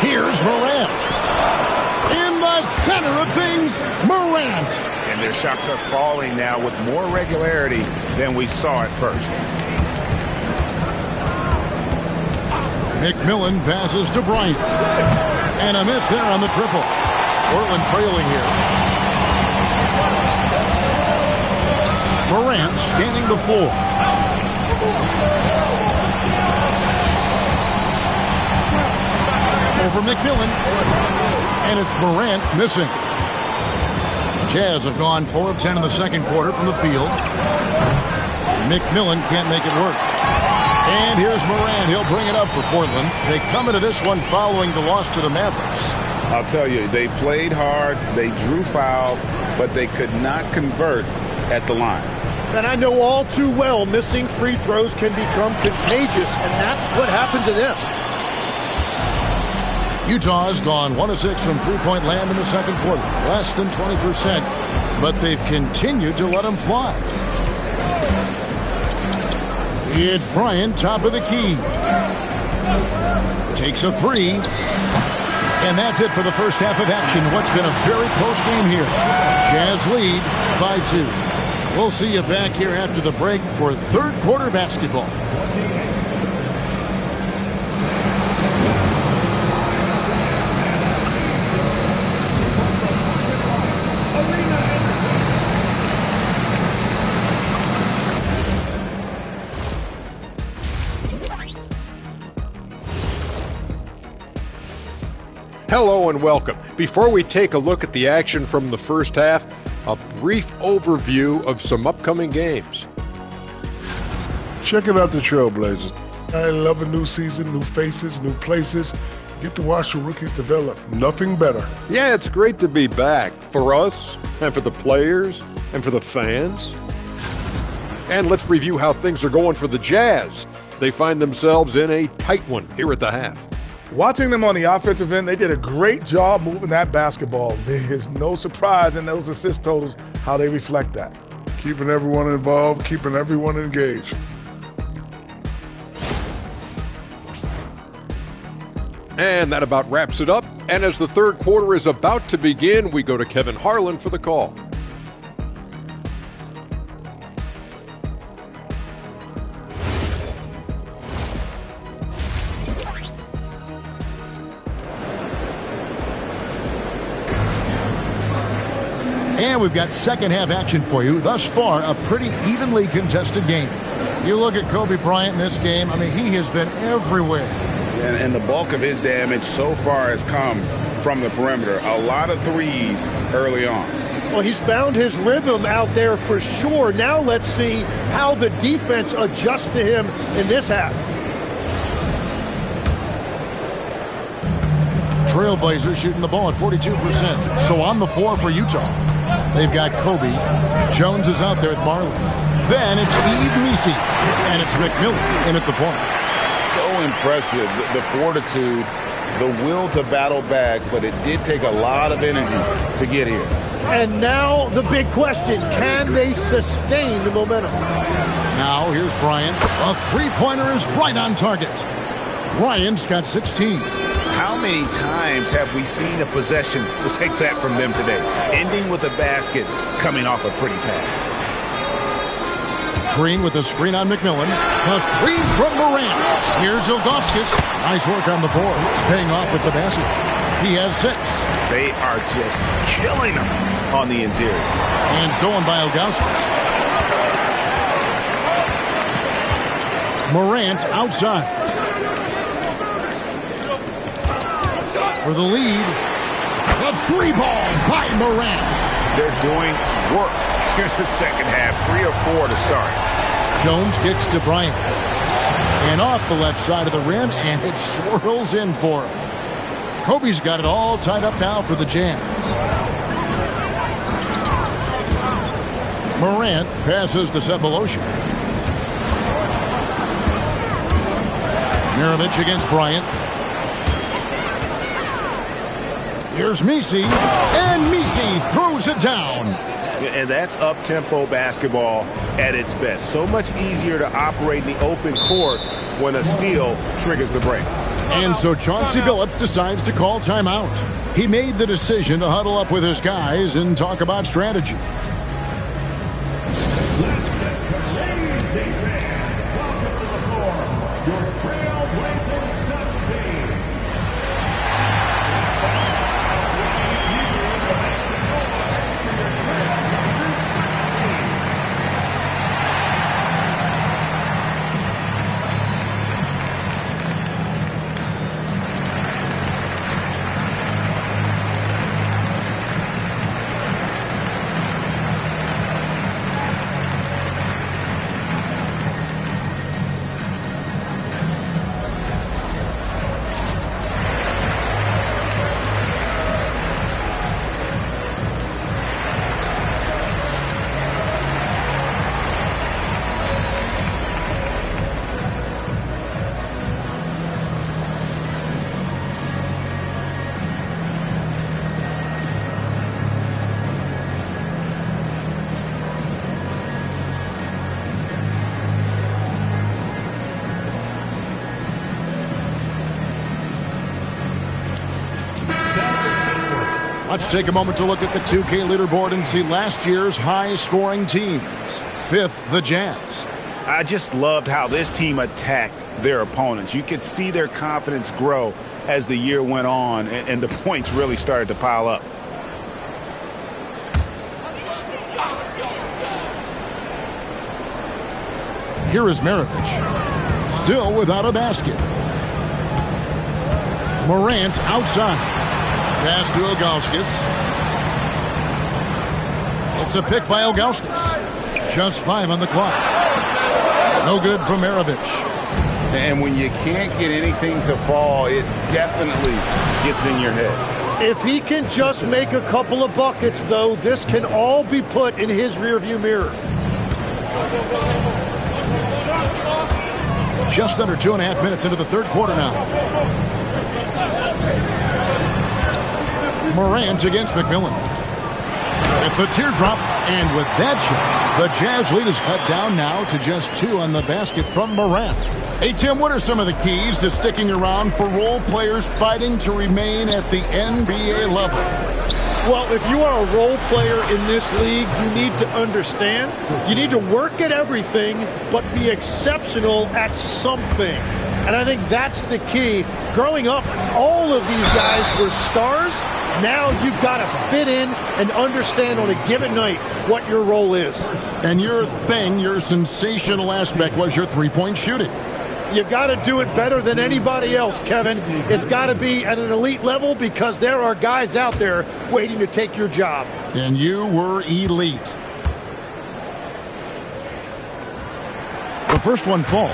Here's Morant. In the center of things, Morant. And their shots are falling now with more regularity than we saw at first. McMillan passes to Bryant. And a miss there on the triple. Portland trailing here. Morant scanning the floor. Over McMillan. And it's Morant missing. Jazz have gone 4 of 10 in the second quarter from the field. McMillan can't make it work. And here's Morant. He'll bring it up for Portland. They come into this one following the loss to the Mavericks. I'll tell you, they played hard, they drew fouls, but they could not convert at the line. And I know all too well missing free throws can become contagious, and that's what happened to them. Utah's gone 1 of 6 from three-point land in the second quarter. Less than 20%, but they've continued to let them fly. It's Bryant, top of the key. Takes a 3. And that's it for the first half of action. What's been a very close game here. Jazz lead by 2. We'll see you back here after the break for third quarter basketball. Hello and welcome. Before we take a look at the action from the first half, a brief overview of some upcoming games. Checking out the Trailblazers. I love a new season, new faces, new places. Get to watch the rookies develop. Nothing better. Yeah, it's great to be back for us and for the players and for the fans. And let's review how things are going for the Jazz. They find themselves in a tight one here at the half. Watching them on the offensive end, they did a great job moving that basketball. There's no surprise in those assist totals, how they reflect that. Keeping everyone involved, keeping everyone engaged. And that about wraps it up. And as the third quarter is about to begin, we go to Kevin Harlan for the call. And we've got second half action for you. Thus far, a pretty evenly contested game. You look at Kobe Bryant in this game, I mean, he has been everywhere. And the bulk of his damage so far has come from the perimeter. A lot of threes early on. Well, he's found his rhythm out there for sure. Now let's see how the defense adjusts to him in this half. Trailblazers shooting the ball at 42%. So on the floor for Utah. They've got Kobe. Jones is out there at Marley. Then it's Eve Misi. And it's McMillan in at the point. So impressive, the fortitude, the will to battle back, but it did take a lot of energy to get here. And now the big question, can they sustain the momentum? Now here's Bryant. A three-pointer is right on target. Bryant's got 16. How many times have we seen a possession like that from them today, ending with a basket coming off a pretty pass? Green with a screen on McMillan. A three from Morant. Here's Ilgauskas. Nice work on the board. It's paying off with the basket. He has 6. They are just killing him on the interior. And stolen by Ilgauskas. Morant outside. For the lead. A 3 ball by Morant. They're doing work here in the second half. 3 or 4 to start. Jones kicks to Bryant. And off the left side of the rim, and it swirls in for him. Kobe's got it all tied up now for the Jazz. Morant passes to Cephalosha. Mirovic against Bryant. Here's Messi, and Messi throws it down. And that's up-tempo basketball at its best. So much easier to operate in the open court when a steal triggers the break. And so Chauncey Billups decides to call timeout. He made the decision to huddle up with his guys and talk about strategy. Let's take a moment to look at the 2K leaderboard and see last year's high-scoring teams. 5th, the Jazz. I just loved how this team attacked their opponents. You could see their confidence grow as the year went on, and the points really started to pile up. Here is Mirovic. Still without a basket. Morant outside. Pass to Ilgauskas. It's a pick by Ilgauskas. Just 5 on the clock. No good from Mirovic. And when you can't get anything to fall, it definitely gets in your head. If he can just make a couple of buckets, though, this can all be put in his rearview mirror. Just under 2.5 minutes into the third quarter now. Morant against McMillan. With the teardrop, and with that shot, the Jazz lead is cut down now to just 2 on the basket from Morant. Hey, Tim, what are some of the keys to sticking around for role players fighting to remain at the NBA level? Well, if you are a role player in this league, you need to understand, you need to work at everything, but be exceptional at something. And I think that's the key. Growing up, all of these guys were stars. Now you've got to fit in and understand on a given night what your role is. And your thing, your sensational aspect was your three-point shooting. You got to do it better than anybody else, Kevin. It's got to be at an elite level because there are guys out there waiting to take your job. And you were elite. The first one falls.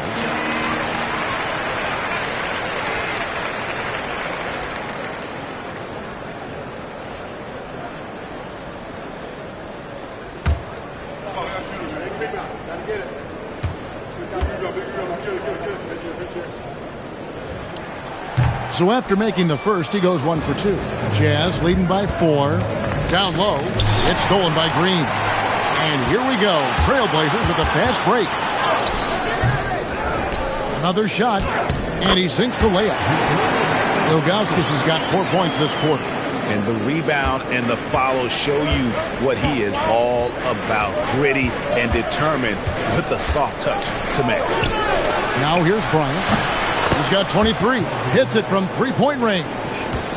So after making the first, he goes 1 for 2. Jazz leading by 4. Down low. It's stolen by Green. And here we go. Trailblazers with a fast break. Another shot. And he sinks the layup. Ilgauskas has got 4 points this quarter. And the rebound and the follow show you what he is all about. Gritty and determined with a soft touch to make. Now here's Bryant. He's got 23. Hits it from three-point range.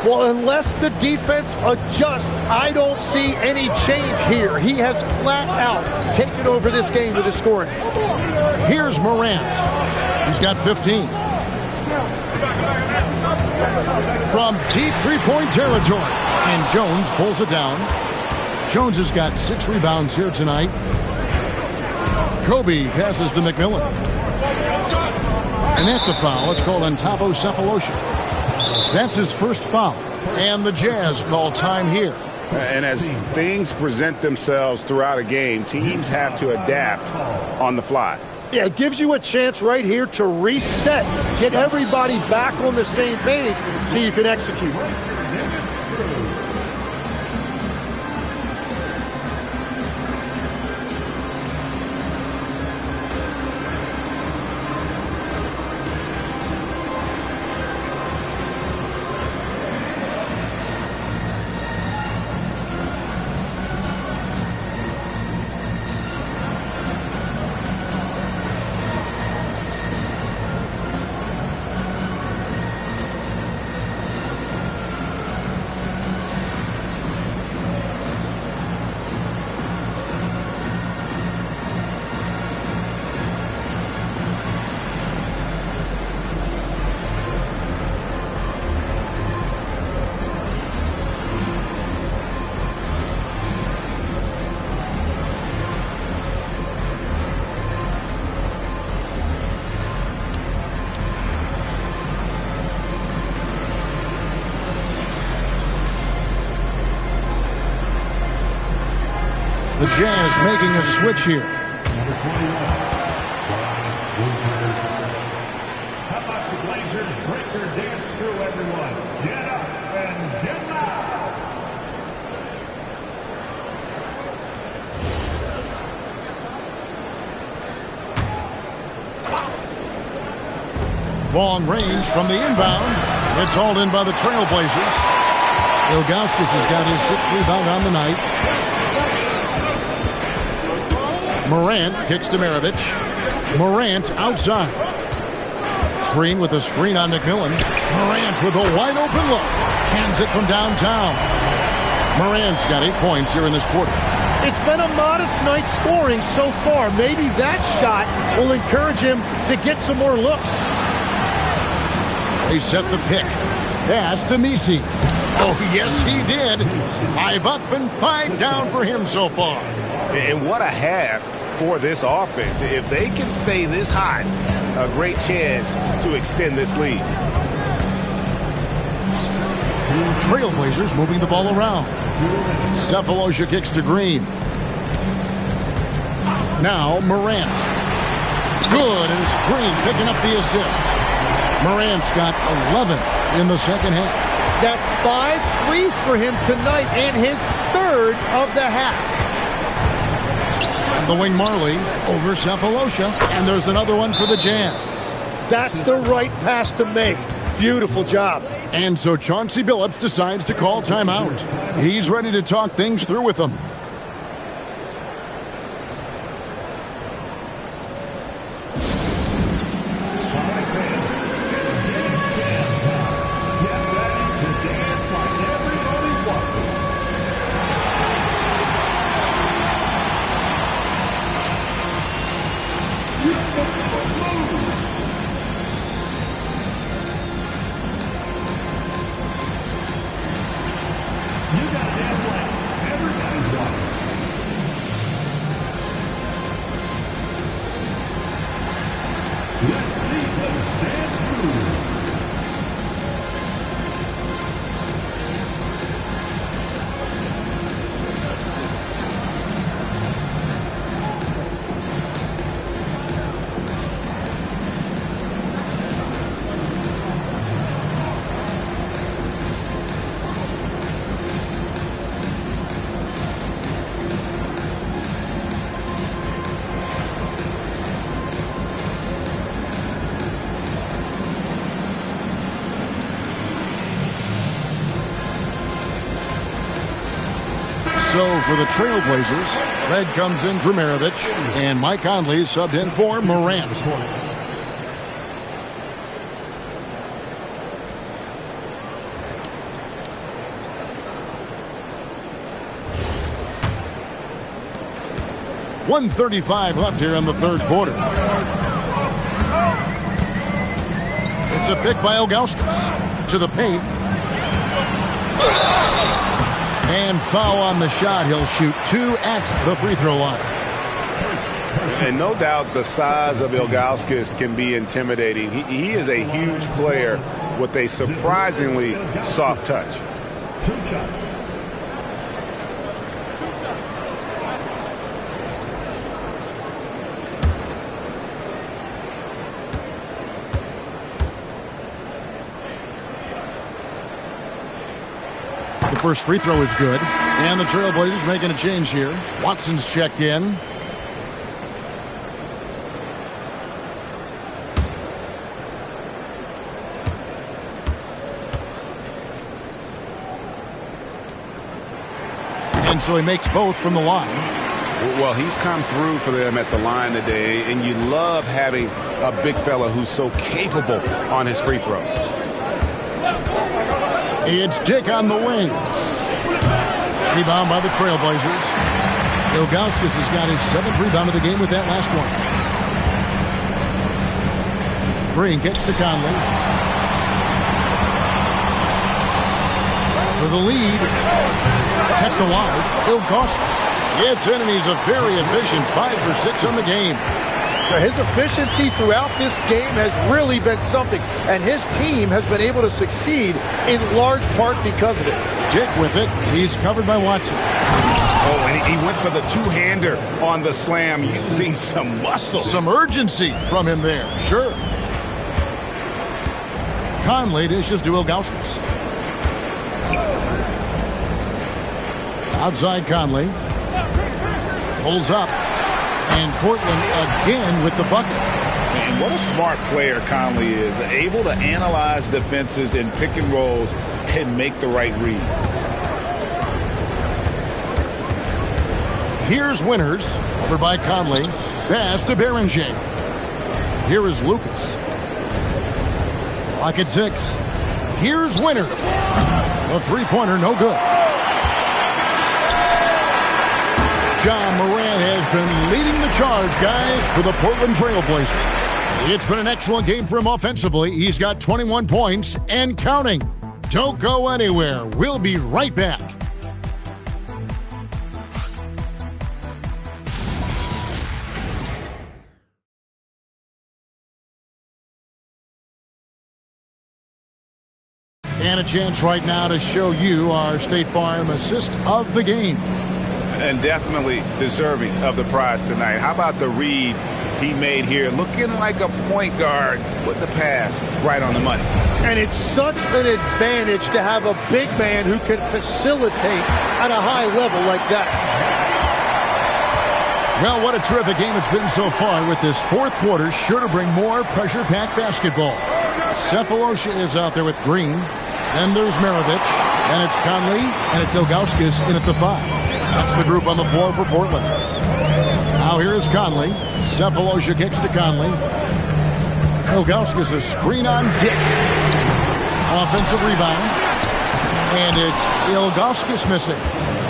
Well, unless the defense adjusts, I don't see any change here. He has flat out taken over this game with his scoring. Here's Morant. He's got 15. From deep three-point territory. And Jones pulls it down. Jones has got 6 rebounds here tonight. Kobe passes to McMillan. And that's a foul. It's called on Tavo Cephalosha. That's his first foul. And the Jazz call time here. And as things present themselves throughout a game, teams have to adapt on the fly. Yeah, it gives you a chance right here to reset, get everybody back on the same page so you can execute. The Jazz making a switch here. Number 21. How about the Blazers break their dance through, everyone? Get up and get loud. Long range from the inbound. It's hauled in by the Trailblazers. Ilgauskas has got his 6th rebound on the night. Morant kicks to Maravich. Morant outside. Green with a screen on McMillan. Morant with a wide open look. Hands it from downtown. Morant's got 8 points here in this quarter. It's been a modest night scoring so far. Maybe that shot will encourage him to get some more looks. They set the pick. Pass to Misi. Oh, yes, he did. 5 up and 5 down for him so far. And what a half for this offense. If they can stay this hot, a great chance to extend this lead. Trailblazers moving the ball around. Cephalosha kicks to Green. Now Morant. Good, and it's Green picking up the assist. Morant's got 11 in the second half. That's 5 threes for him tonight and his 3rd of the half. The wing Marley over Cephalosha, and there's another one for the Jazz. That's the right pass to make. Beautiful job. And so Chauncey Billups decides to call timeout. He's ready to talk things through with them. So for the Trailblazers, Fred comes in for Maravich, and Mike Conley subbed in for Morant. .135 left here in the 3rd quarter. It's a pick by Ilgauskas to the paint. And foul on the shot. He'll shoot 2 at the free throw line. And no doubt the size of Ilgauskas can be intimidating. He is a huge player with a surprisingly soft touch. The first free throw is good. And the Trailblazers making a change here. Watson's checked in. And so he makes both from the line. Well, he's come through for them at the line today, and you love having a big fella who's so capable on his free throws. It's Dick on the wing. Rebound by the Trailblazers. Ilgauskas has got his 7th rebound of the game with that last one. Green gets to Conley. For the lead. Kept alive. Ilgauskas gets in, and he's a very efficient 5 for 6 on the game. His efficiency throughout this game has really been something, and his team has been able to succeed in large part because of it. Dick with it. He's covered by Watson. Oh, and he went for the two-hander on the slam, using some muscle. Some urgency from him there, sure. Conley dishes to Ilgauskas. Outside Conley. Pulls up. And Portland again with the bucket. And what a smart player Conley is. Able to analyze defenses in pick and rolls and make the right read. Here's Winters. Over by Conley. Pass to Berenger. Here is Lucas. Clock at 6. Here's Winters. The three-pointer no good. John Morant has been leading the charge, guys, for the Portland Trailblazers. It's been an excellent game for him offensively. He's got 21 points and counting. Don't go anywhere. We'll be right back. And a chance right now to show you our State Farm assist of the game. And definitely deserving of the prize tonight. How about the read he made here? Looking like a point guard, put the pass right on the money. And it's such an advantage to have a big man who can facilitate at a high level like that. Well, what a terrific game it's been so far, with this fourth quarter sure to bring more pressure-packed basketball. Cephalosha is out there with Green. Then there's Maravich. And it's Conley. And it's Ilgauskas in at the 5. That's the group on the floor for Portland. Now here is Conley. Cephalosha kicks to Conley. Ilgauskas a screen on Dick. Offensive rebound. And it's Ilgauskas missing.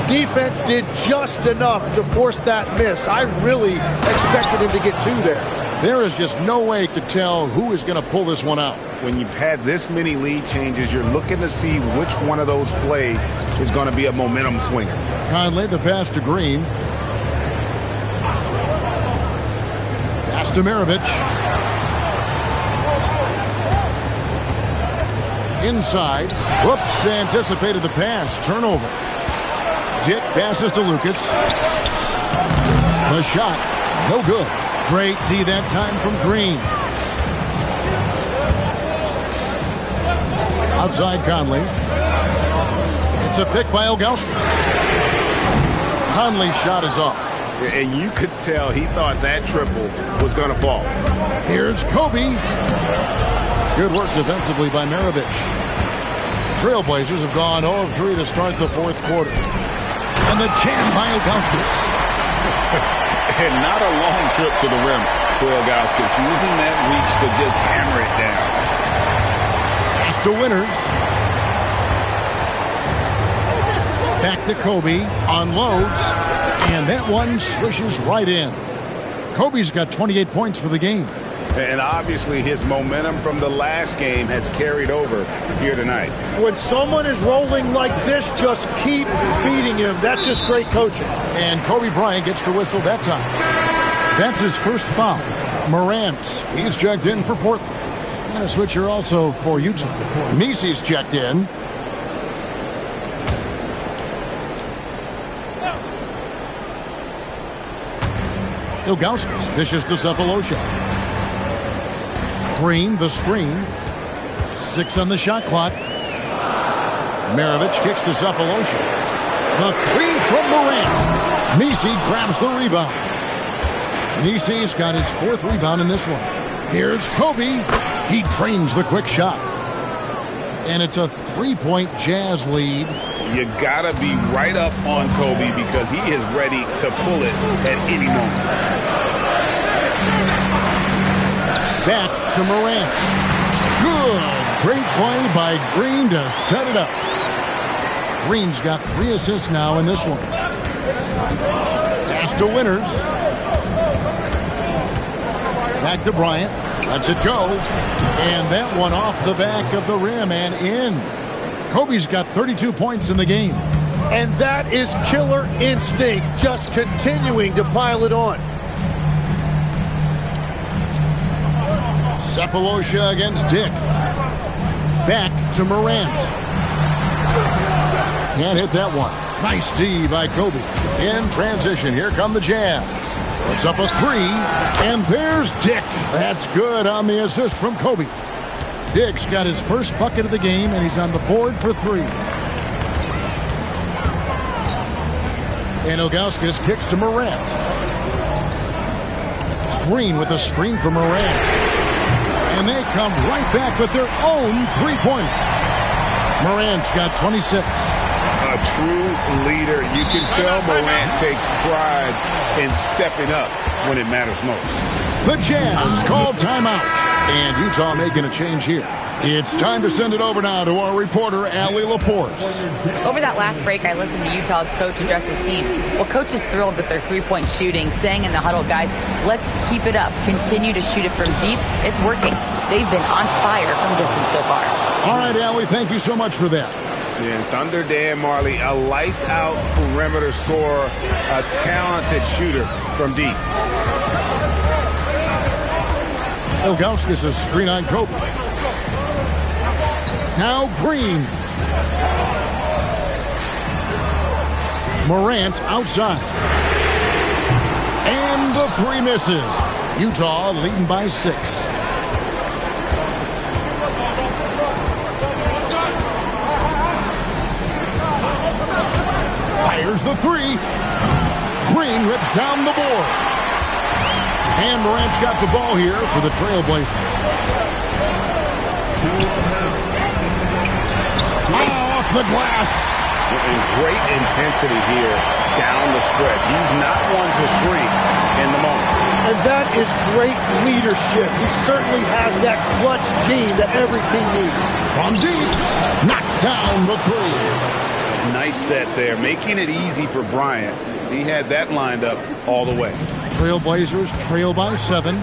Defense did just enough to force that miss. I really expected him to get 2 there. There is just no way to tell who is going to pull this one out. When you've had this many lead changes, you're looking to see which one of those plays is going to be a momentum swinger. Conley, the pass to Green. Pass to Maravich. Inside. Whoops, anticipated the pass. Turnover. Dick passes to Lucas. The shot, no good. Great D that time from Green. Outside Conley. It's a pick by Ilgauskas. Conley's shot is off. And you could tell he thought that triple was going to fall. Here's Kobe. Good work defensively by Maravich. Trailblazers have gone 0 of 3 to start the fourth quarter. And the jam by Ilgauskas. And not a long trip to the rim for Ilgauskas, using that reach to just hammer it down. Pass to Winters. Back to Kobe. Unloads. And that one swishes right in. Kobe's got 28 points for the game. And obviously his momentum from the last game has carried over here tonight. When someone is rolling like this, just keep feeding him. That's just great coaching. And Kobe Bryant gets the whistle that time. That's his first foul. Morant, he's checked in for Portland. And a switcher also for Utah. Misi's checked in. Ilgauskas dishes to Cephalosha. Green, the screen. 6 on the shot clock. Maravich kicks to Cephalosha. The 3 from Morant. Misi grabs the rebound. Misi's got his 4th rebound in this one. Here's Kobe. He drains the quick shot. And it's a 3-point Jazz lead. You gotta be right up on Kobe because he is ready to pull it at any moment. Back to Morant. Good. Great play by Green to set it up. Green's got 3 assists now in this one. Pass to Winters. Back to Bryant. Lets it go. And that one off the back of the rim and in. Kobe's got 32 points in the game. And that is killer instinct, just continuing to pile it on. Cephalosha against Dick. Back to Morant. Can't hit that one. Nice D by Kobe. In transition, here come the Jazz. Puts up a 3, and there's Dick. That's good on the assist from Kobe. Dick's got his first bucket of the game, and he's on the board for 3. And Ilgauskas kicks to Morant. Green with a screen for Morant. And they come right back with their own 3-pointer. Morant's got 26. A true leader. You can tell Morant takes pride in stepping up when it matters most. The Jazz call timeout. And Utah making a change here. It's time to send it over now to our reporter, Allie Laporce. Over that last break, I listened to Utah's coach address his team. Well, coach is thrilled with their 3-point shooting, saying in the huddle, guys, let's keep it up. Continue to shoot it from deep. It's working. They've been on fire from distance so far. All right, Allie, thank you so much for that. Yeah, Thunder Dan Marley, a lights-out perimeter scorer, a talented shooter from deep. Ilgauskas is screen on Kobe. Now Green. Morant outside. And the 3 misses. Utah leading by 6. Fires the 3. Green rips down the board. And Morant's got the ball here for the Trailblazers. Off the glass. And great intensity here down the stretch. He's not one to shrink in the moment. And that is great leadership. He certainly has that clutch gene that every team needs. From deep, knocks down the 3. Nice set there, making it easy for Bryant. He had that lined up all the way. Trailblazers trail by 7.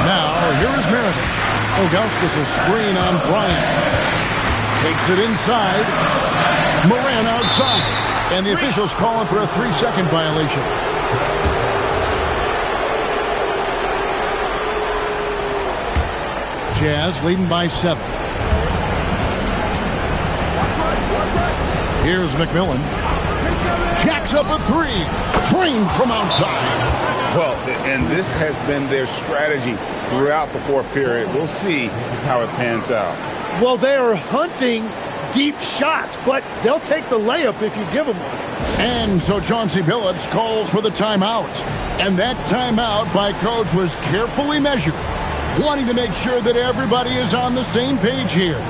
Now, here is Maravich. Ilgauskas a screen on Bryant. Takes it inside. Morant outside. And the officials calling for a 3-second violation. Jazz leading by 7. Here's McMillan. Jacks up a 3. Drained from outside. Well, and this has been their strategy throughout the 4th period. We'll see how it pans out. Well, they are hunting deep shots, but they'll take the layup if you give them one. And so Chauncey Billups calls for the timeout. And that timeout by coach was carefully measured, wanting to make sure that everybody is on the same page here.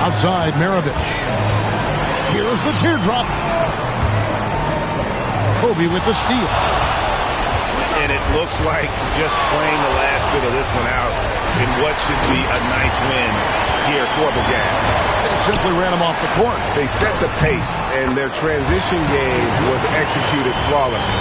Outside, Maravich. Here's the teardrop. Kobe with the steal. And it looks like just playing the last bit of this one out in what should be a nice win here for the Jazz. They simply ran him off the court. They set the pace, and their transition game was executed flawlessly.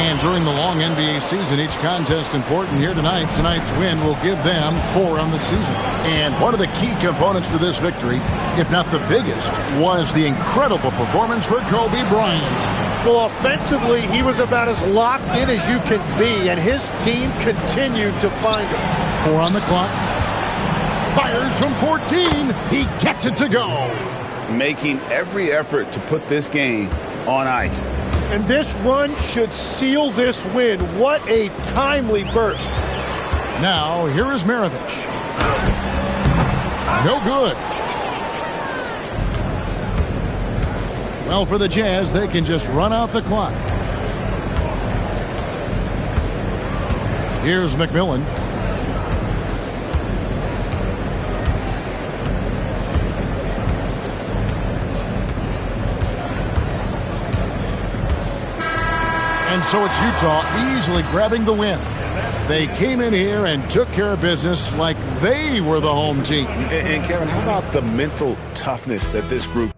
And during the long NBA season, each contest important here tonight. Tonight's win will give them 4 on the season. And one of the key components to this victory, if not the biggest, was the incredible performance for Kobe Bryant. Well, offensively, he was about as locked in as you can be, and his team continued to find him. 4 on the clock. Fires from 14. He gets it to go. Making every effort to put this game on ice. And this run should seal this win. What a timely burst. Now, here is Maravich. No good. Well, for the Jazz, they can just run out the clock. Here's McMillan. And so it's Utah easily grabbing the win. They came in here and took care of business like they were the home team. And Kevin, how about the mental toughness that this group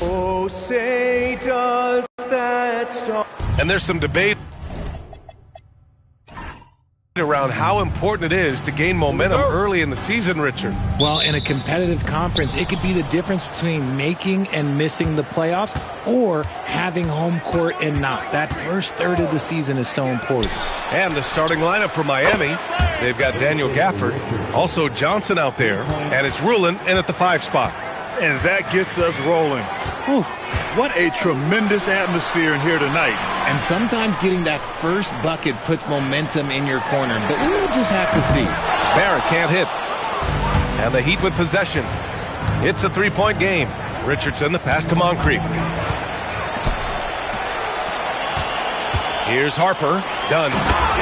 Oh, say does that star... And there's some debate around how important it is to gain momentum early in the season, Richard. Well, in a competitive conference, it could be the difference between making and missing the playoffs or having home court and not. That first third of the season is so important. And the starting lineup for Miami, they've got Daniel Gafford, also Johnson out there, and it's Rulin in at the 5 spot. And that gets us rolling. Whew, what a tremendous atmosphere in here tonight. And sometimes getting that first bucket puts momentum in your corner, but we'll just have to see. Barrett can't hit. And the Heat with possession. It's a 3-point game. Richardson, the pass to Moncrief. Here's Harper. Done.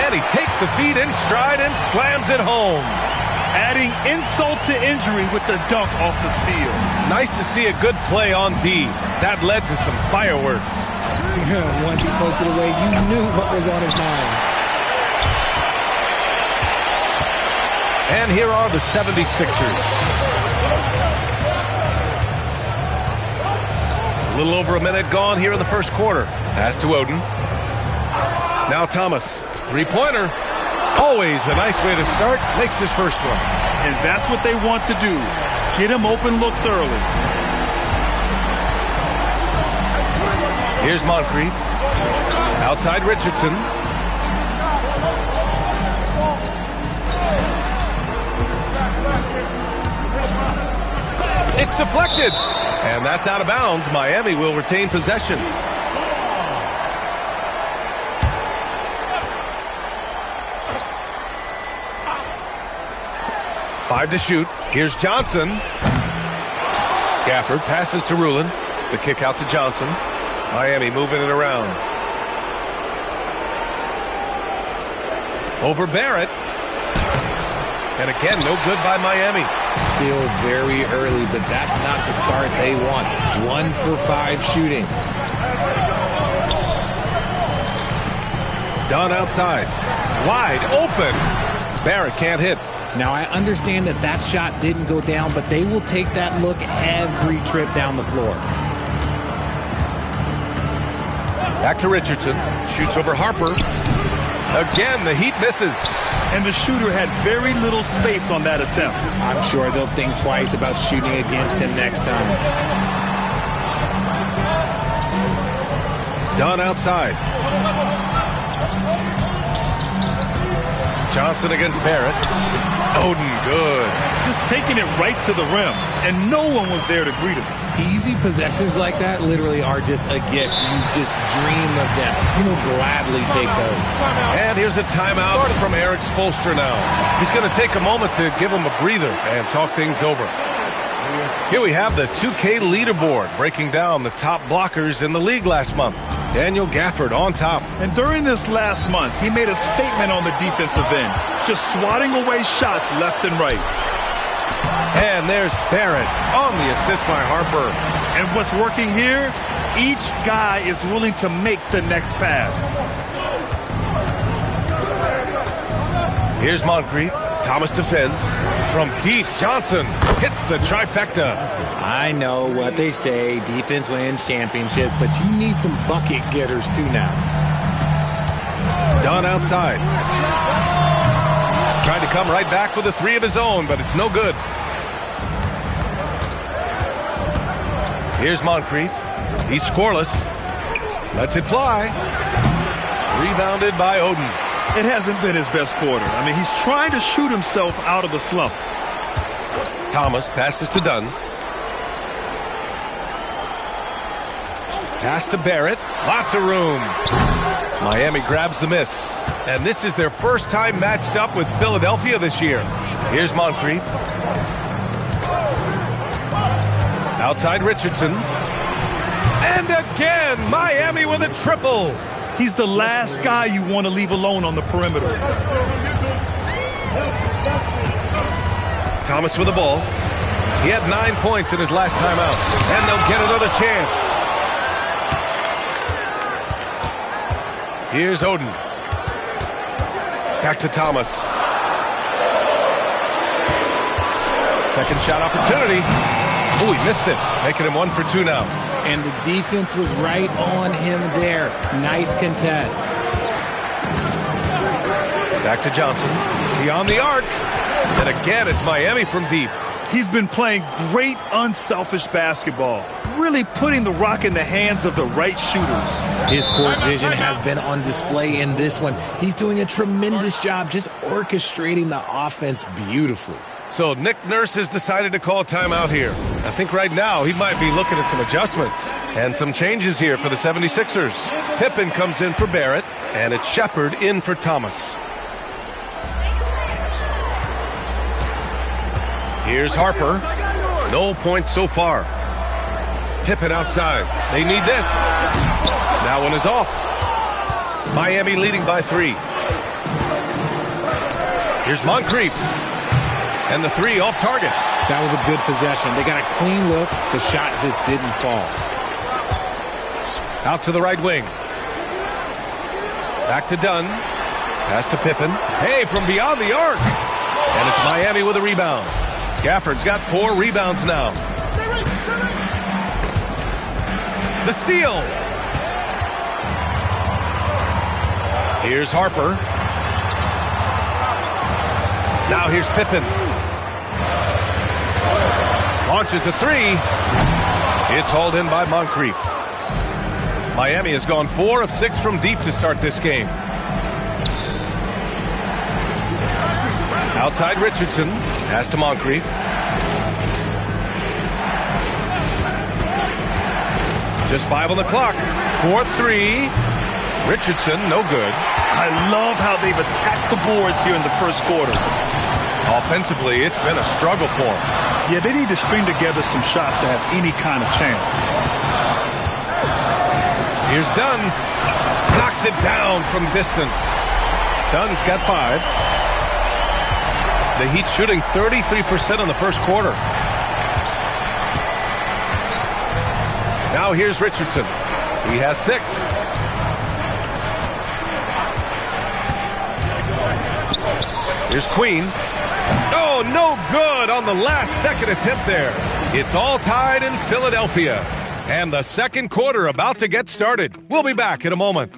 And he takes the feed in stride and slams it home. Adding insult to injury with the dunk off the steal. Nice to see a good play on D. That led to some fireworks. Once he poked it away, you knew what was on his mind. And here are the 76ers. A little over a minute gone here in the first quarter. Pass to Oden. Now Thomas. 3-pointer. Always a nice way to start. Makes his first one. And that's what they want to do. Get him open looks early. Here's Moncrief. Outside Richardson. It's deflected. And that's out of bounds. Miami will retain possession. Five to shoot. Here's Johnson. Gafford passes to Rulin. The kick out to Johnson. Miami moving it around. Over Barrett. And again, no good by Miami. Still very early, but that's not the start they want. 1 for 5 shooting. Dunn outside. Wide open. Barrett can't hit. Now, I understand that that shot didn't go down, but they will take that look every trip down the floor. Back to Richardson. Shoots over Harper. Again, the Heat misses. And the shooter had very little space on that attempt. I'm sure they'll think twice about shooting against him next time. Dunn outside. Johnson against Barrett. Oden, good. Just taking it right to the rim, and no one was there to greet him. Easy possessions like that literally are just a gift. You just dream of them. You'll gladly take those. And here's a timeout from Eric Spoelstra now. He's going to take a moment to give him a breather and talk things over. Here we have the 2K leaderboard breaking down the top blockers in the league last month. Daniel Gafford on top. And during this last month, he made a statement on the defensive end, just swatting away shots left and right. And there's Barrett on the assist by Harper. And what's working here, each guy is willing to make the next pass. Here's Moncrief. Thomas defends. From deep, Johnson hits the trifecta. I know what they say, defense wins championships, but you need some bucket getters too now. Dunn outside. Tried to come right back with a 3 of his own, but it's no good. Here's Moncrief. He's scoreless. Lets it fly. Rebounded by Oden. It hasn't been his best quarter. I mean, he's trying to shoot himself out of the slump. Thomas passes to Dunn. Pass to Barrett. Lots of room. Miami grabs the miss. And this is their first time matched up with Philadelphia this year. Here's Moncrief. Outside Richardson. And again, Miami with a triple. He's the last guy you want to leave alone on the perimeter. Thomas with the ball. He had 9 points in his last time out. And they'll get another chance. Here's Oden. Back to Thomas. Second shot opportunity. Oh, he missed it. Making him 1 for 2 now. And the defense was right on him there. Nice contest. Back to Johnson. Beyond the arc. And again, it's Miami from deep. He's been playing great, unselfish basketball. Really putting the rock in the hands of the right shooters. His court vision has been on display in this one. He's doing a tremendous job just orchestrating the offense beautifully. So Nick Nurse has decided to call timeout here. I think right now he might be looking at some adjustments and some changes here for the 76ers. Pippen comes in for Barrett, and it's Shepard in for Thomas. Here's Harper. No points so far. Pippen outside. They need this. That one is off. Miami leading by 3. Here's Moncrief. And the 3 off target. That was a good possession. They got a clean look. The shot just didn't fall. Out to the right wing. Back to Dunn. Pass to Pippen. Hey, from beyond the arc. And it's Miami with a rebound. Gafford's got 4 rebounds now. The steal. Here's Harper. Now here's Pippen. Launches a 3. It's hauled in by Moncrief. Miami has gone 4 of 6 from deep to start this game. Outside Richardson. Pass to Moncrief. Just 5 on the clock. 4-3. Richardson, no good. I love how they've attacked the boards here in the first quarter. Offensively, it's been a struggle for them. Yeah, they need to string together some shots to have any kind of chance. Here's Dunn. Knocks it down from distance. Dunn's got 5. The Heat shooting 33% in the first quarter. Now here's Richardson. He has 6. Here's Queen. Oh, no good on the last second attempt there. It's all tied in Philadelphia. And the second quarter about to get started. We'll be back in a moment.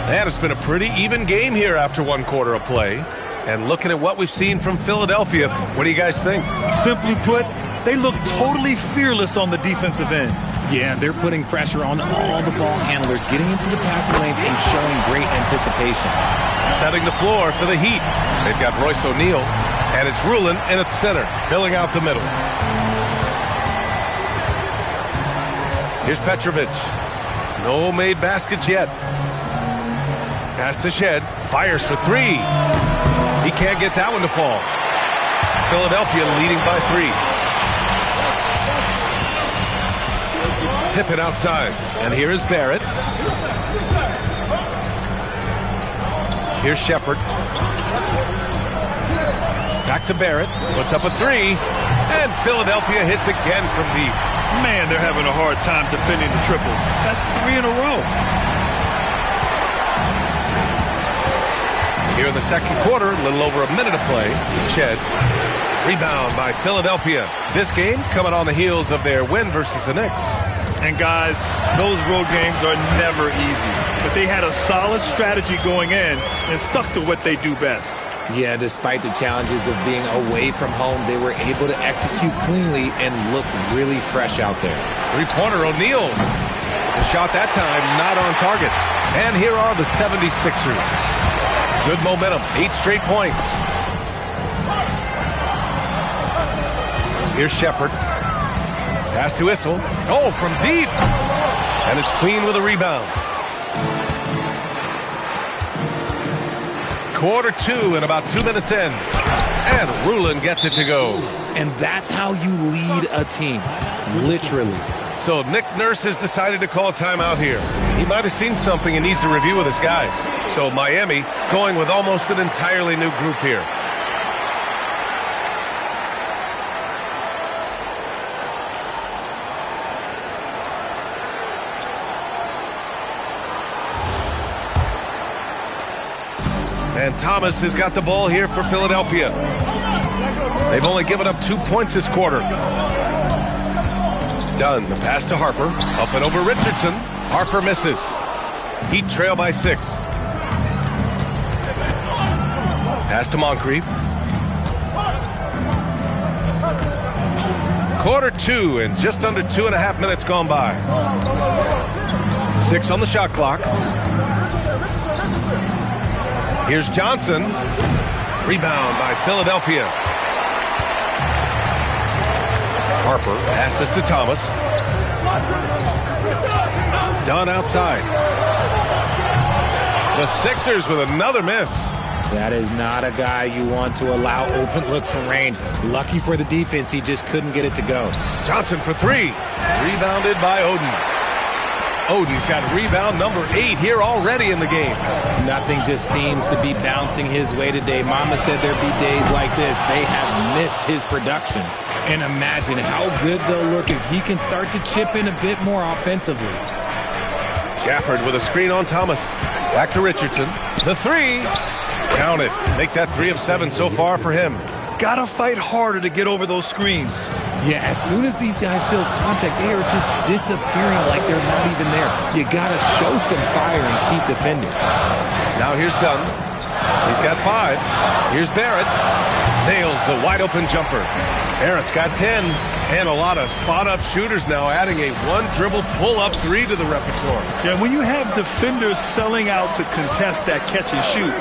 And it's been a pretty even game here after one quarter of play. And looking at what we've seen from Philadelphia, what do you guys think? Simply put, they look totally fearless on the defensive end. Yeah, they're putting pressure on all the ball handlers, getting into the passing lanes and showing great anticipation. Setting the floor for the Heat. They've got Royce O'Neal, and it's Rulin in at the center, filling out the middle. Here's Petrovic. No made baskets yet. Pass to Shed. Fires for 3. He can't get that one to fall. Philadelphia leading by 3. Pippen outside. And here is Barrett. Here's Shepard. Back to Barrett. Puts up a 3. And Philadelphia hits again from deep. Man, they're having a hard time defending the triple. That's 3 in a row. Here in the second quarter, a little over a minute of play. Shed. Rebound by Philadelphia. This game coming on the heels of their win versus the Knicks. And guys, those road games are never easy. But they had a solid strategy going in and stuck to what they do best. Yeah, despite the challenges of being away from home, they were able to execute cleanly and look really fresh out there. Three-pointer, O'Neal. The shot that time not on target. And here are the 76ers. Good momentum, 8 straight points. Here's Shepard. Pass to Issel. Oh, from deep. And it's Queen with a rebound. Quarter 2 and about 2 minutes in. And Rulin gets it to go. And that's how you lead a team, literally. So Nick Nurse has decided to call timeout here. He might have seen something and needs to review with his guys. So Miami going with almost an entirely new group here. And Thomas has got the ball here for Philadelphia. They've only given up 2 points this quarter. Dunn, the pass to Harper. Up and over Richardson. Harper misses. Heat trail by 6. Pass to Moncrief. Quarter 2 and just under 2.5 minutes gone by. 6 on the shot clock. Here's Johnson. Rebound by Philadelphia. Harper passes to Thomas. Dunn outside. The Sixers with another miss. That is not a guy you want to allow open looks from range. Lucky for the defense, he just couldn't get it to go. Johnson for 3. Rebounded by Oden. Oden's got rebound number 8 here already in the game. Nothing just seems to be bouncing his way today. Mama said there'd be days like this. They have missed his production. And imagine how good they'll look if he can start to chip in a bit more offensively. Gafford with a screen on Thomas. Back to Richardson. The 3. Count it. Make that 3 of 7 so far for him. Gotta fight harder to get over those screens. Yeah, as soon as these guys feel contact, they are just disappearing like they're not even there. You gotta show some fire and keep defending. Now here's Dunn. He's got 5. Here's Barrett. Nails the wide open jumper. Barrett's got 10. And a lot of spot-up shooters now, adding a one-dribble pull-up 3 to the repertoire. Yeah, when you have defenders selling out to contest that catch and shoot,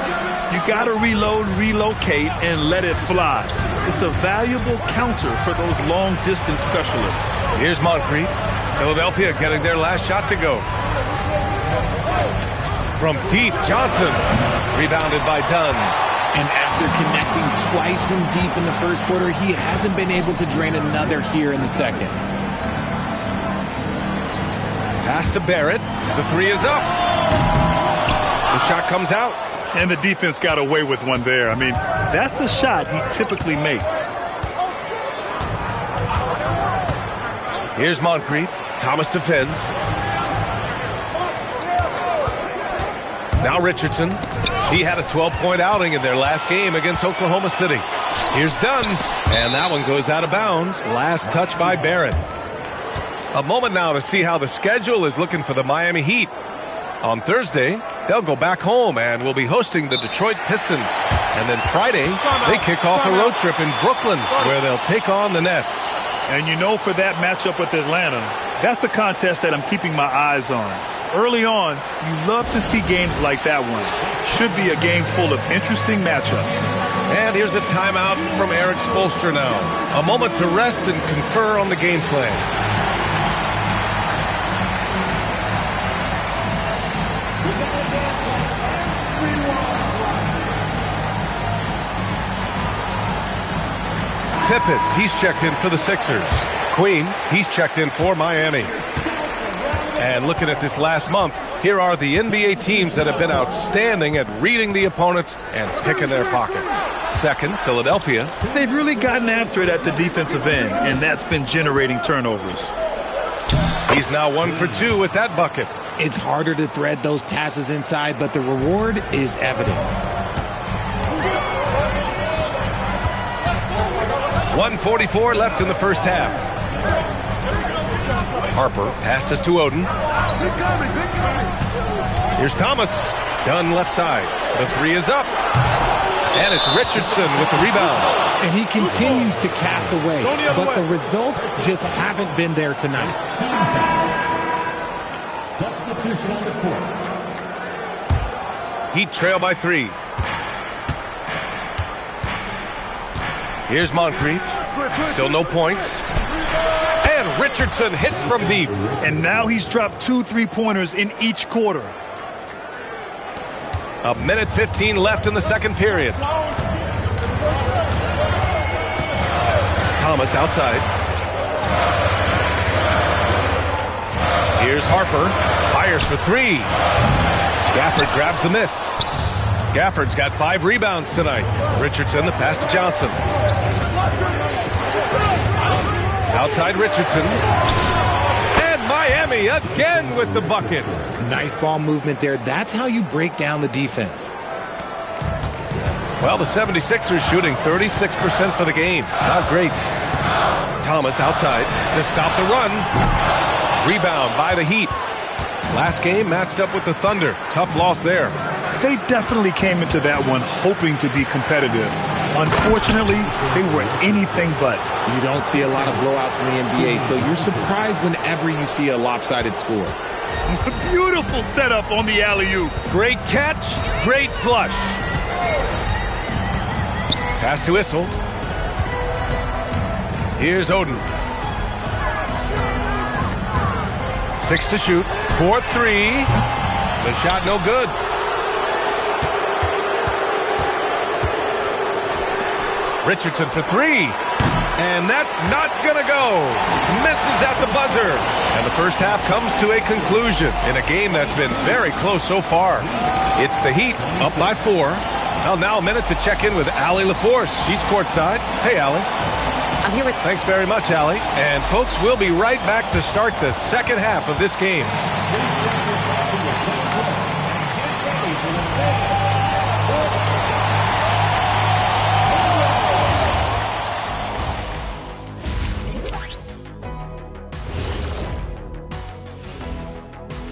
you got to reload, relocate, and let it fly. It's a valuable counter for those long-distance specialists. Here's Moncrief. Philadelphia getting their last shot to go. From deep, Johnson. Rebounded by Dunn. And after connecting twice from deep in the first quarter, he hasn't been able to drain another here in the second. Pass to Barrett. The three is up. The shot comes out. And the defense got away with one there. I mean, that's a shot he typically makes. Here's Moncrief. Thomas defends. Now Richardson. He had a 12-point outing in their last game against Oklahoma City. Here's Dunn. And that one goes out of bounds. Last touch by Barrett. A moment now to see how the schedule is looking for the Miami Heat. On Thursday, they'll go back home and will be hosting the Detroit Pistons. And then Friday, they kick off a road trip in Brooklyn where they'll take on the Nets. And you know, for that matchup with Atlanta, that's a contest that I'm keeping my eyes on. Early on, you love to see games like that one. Should be a game full of interesting matchups. And here's a timeout from Eric Spoelstra now. A moment to rest and confer on the game plan. Pippen, he's checked in for the Sixers. Queen, he's checked in for Miami. And looking at this last month, here are the NBA teams that have been outstanding at reading the opponents and picking their pockets. Second, Philadelphia. They've really gotten after it at the defensive end, and that's been generating turnovers. He's now 1 for 2 with that bucket. It's harder to thread those passes inside, but the reward is evident. 1:44 left in the first half. Harper passes to Oden. Here's Thomas. Dunn left side. The three is up. And it's Richardson with the rebound. And he continues to cast away, but the results just haven't been there tonight. Substitution on the court. Heat trail by 3. Here's Moncrief. Still no points. And Richardson hits from deep. And now he's dropped 2 3-pointers in each quarter. 1:15 left in the second period. Thomas outside. Here's Harper. Fires for 3. Gafford grabs the miss. Gafford's got 5 rebounds tonight. Richardson, the pass to Johnson. Outside Richardson. And Miami again with the bucket. Nice ball movement there. That's how you break down the defense. Well, the 76ers shooting 36% for the game. Not great. Thomas outside to stop the run. Rebound by the Heat. Last game matched up with the Thunder. Tough loss there. They definitely came into that one hoping to be competitive. Unfortunately, they were anything but. You don't see a lot of blowouts in the NBA, so you're surprised whenever you see a lopsided score. Beautiful setup on the alley-oop. Great catch, great flush. Pass to Issel. Here's Oden. 6 to shoot. 4-3. The shot no good. Richardson for 3. And that's not going to go. Misses at the buzzer. And the first half comes to a conclusion in a game that's been very close so far. It's the Heat up by 4. Well, now a minute to check in with Allie LaForce. She's courtside. Hey, Allie. I'm here with... Thanks very much, Allie. And, folks, we'll be right back to start the second half of this game.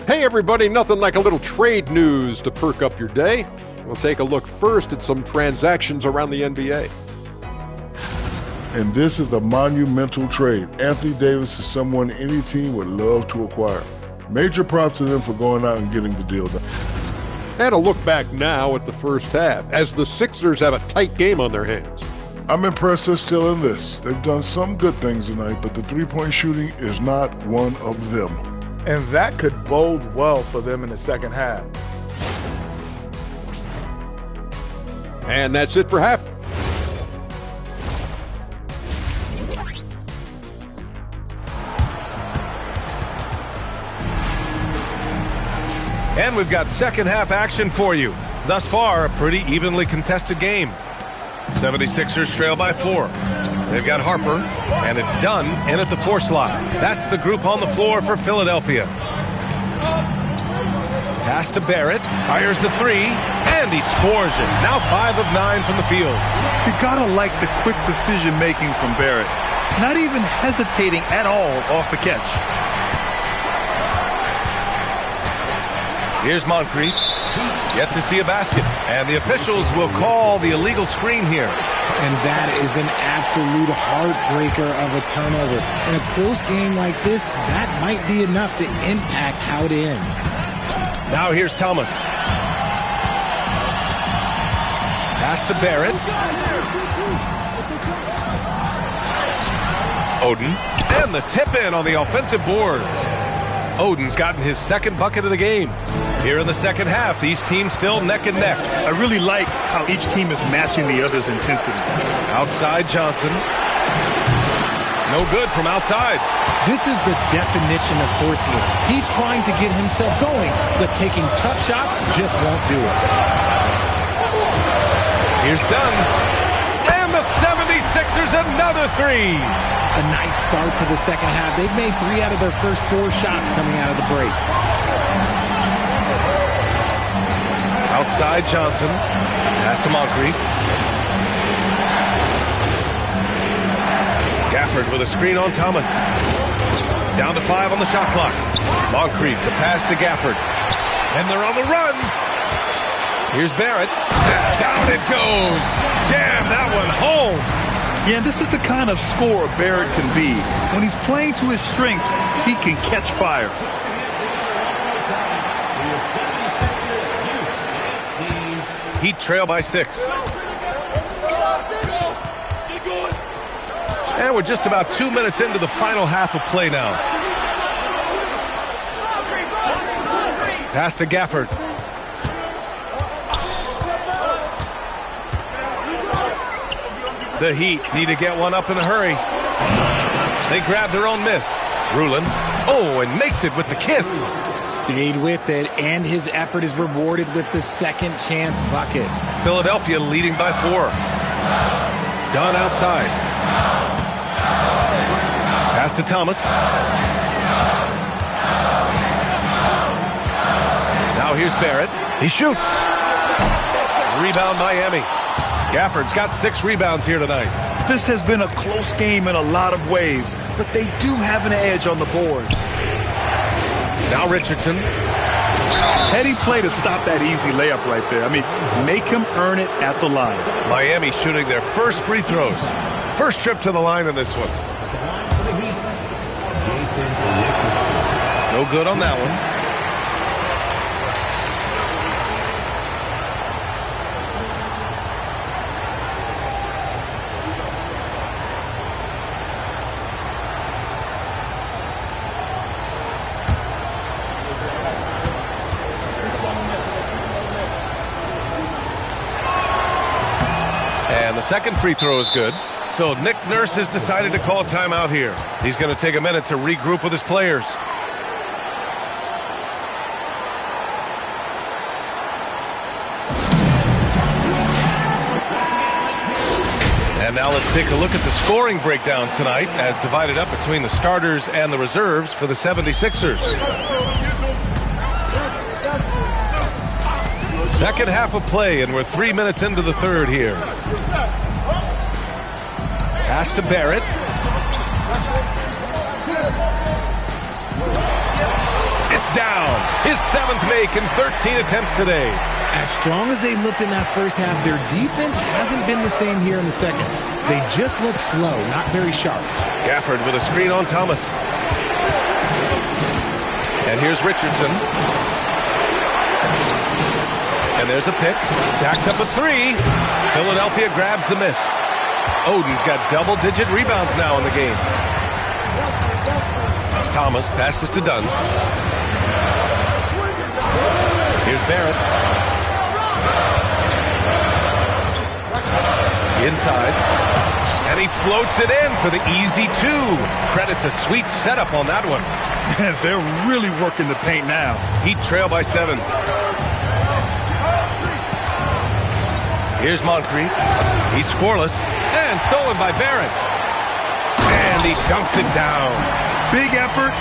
Hey everybody, nothing like a little trade news to perk up your day. We'll take a look first at some transactions around the NBA. And this is a monumental trade. Anthony Davis is someone any team would love to acquire. Major props to them for going out and getting the deal done. And a look back now at the first half, as the Sixers have a tight game on their hands. I'm impressed they're still in this. They've done some good things tonight, but the three-point shooting is not one of them. And that could bode well for them in the second half. And that's it for half. And we've got second half action for you. Thus far, a pretty evenly contested game. 76ers trail by 4. They've got Harper, and it's Dunn in at the 4 slot. That's the group on the floor for Philadelphia. Pass to Barrett, fires the 3, and he scores it. Now 5 of 9 from the field. You gotta like the quick decision-making from Barrett. Not even hesitating at all off the catch. Here's Moncrief. Yet to see a basket. And the officials will call the illegal screen here. And that is an absolute heartbreaker of a turnover. In a close game like this, that might be enough to impact how it ends. Now here's Thomas. Pass to Barrett. Oden. And the tip-in on the offensive boards. Oden's gotten his second bucket of the game. Here in the second half, these teams still neck and neck. I really like how each team is matching the other's intensity. Outside Johnson. No good from outside. This is the definition of forcing it. He's trying to get himself going, but taking tough shots just won't do it. Here's Dunn. And the 76ers another 3. A nice start to the second half. They've made 3 out of their first 4 shots coming out of the break. Outside Johnson. Pass to Moncrief. Gafford with a screen on Thomas. Down to 5 on the shot clock. Moncrief, the pass to Gafford. And they're on the run. Here's Barrett. Down it goes. Jam that one home. Yeah, this is the kind of scorer Barrett can be. When he's playing to his strengths, he can catch fire. Heat trail by 6. And we're just about 2 minutes into the final half of play now. Pass to Gafford. The Heat need to get one up in a hurry. They grab their own miss. Rulin. Oh, and makes it with the kiss. Stayed with it, and his effort is rewarded with the second chance bucket. Philadelphia leading by 4. Dunn outside. Pass to Thomas. Now here's Barrett. He shoots. Rebound Miami. Gafford's got 6 rebounds here tonight. This has been a close game in a lot of ways, but they do have an edge on the boards. Now Richardson. Heady play to stop that easy layup right there. I mean, make him earn it at the line. Miami shooting their first free throws. First trip to the line in this one. No good on that one. And the second free throw is good. So Nick Nurse has decided to call timeout here. He's going to take a minute to regroup with his players. And now let's take a look at the scoring breakdown tonight as divided up between the starters and the reserves for the 76ers. Second half of play, and we're 3 minutes into the third here. Pass to Barrett. It's down. His 7th make in 13 attempts today. As strong as they looked in that first half, their defense hasn't been the same here in the second. They just look slow, not very sharp. Gafford with a screen on Thomas. And here's Richardson. And there's a pick. Jacks up a 3. Philadelphia grabs the miss. Oden's got double-digit rebounds now in the game. Thomas passes to Dunn. Here's Barrett. Inside. And he floats it in for the easy two. Credit the sweet setup on that one. They're really working the paint now. Heat trail by 7. Here's Moncrief. He's scoreless. And stolen by Barrett. And he dunks it down. Big effort,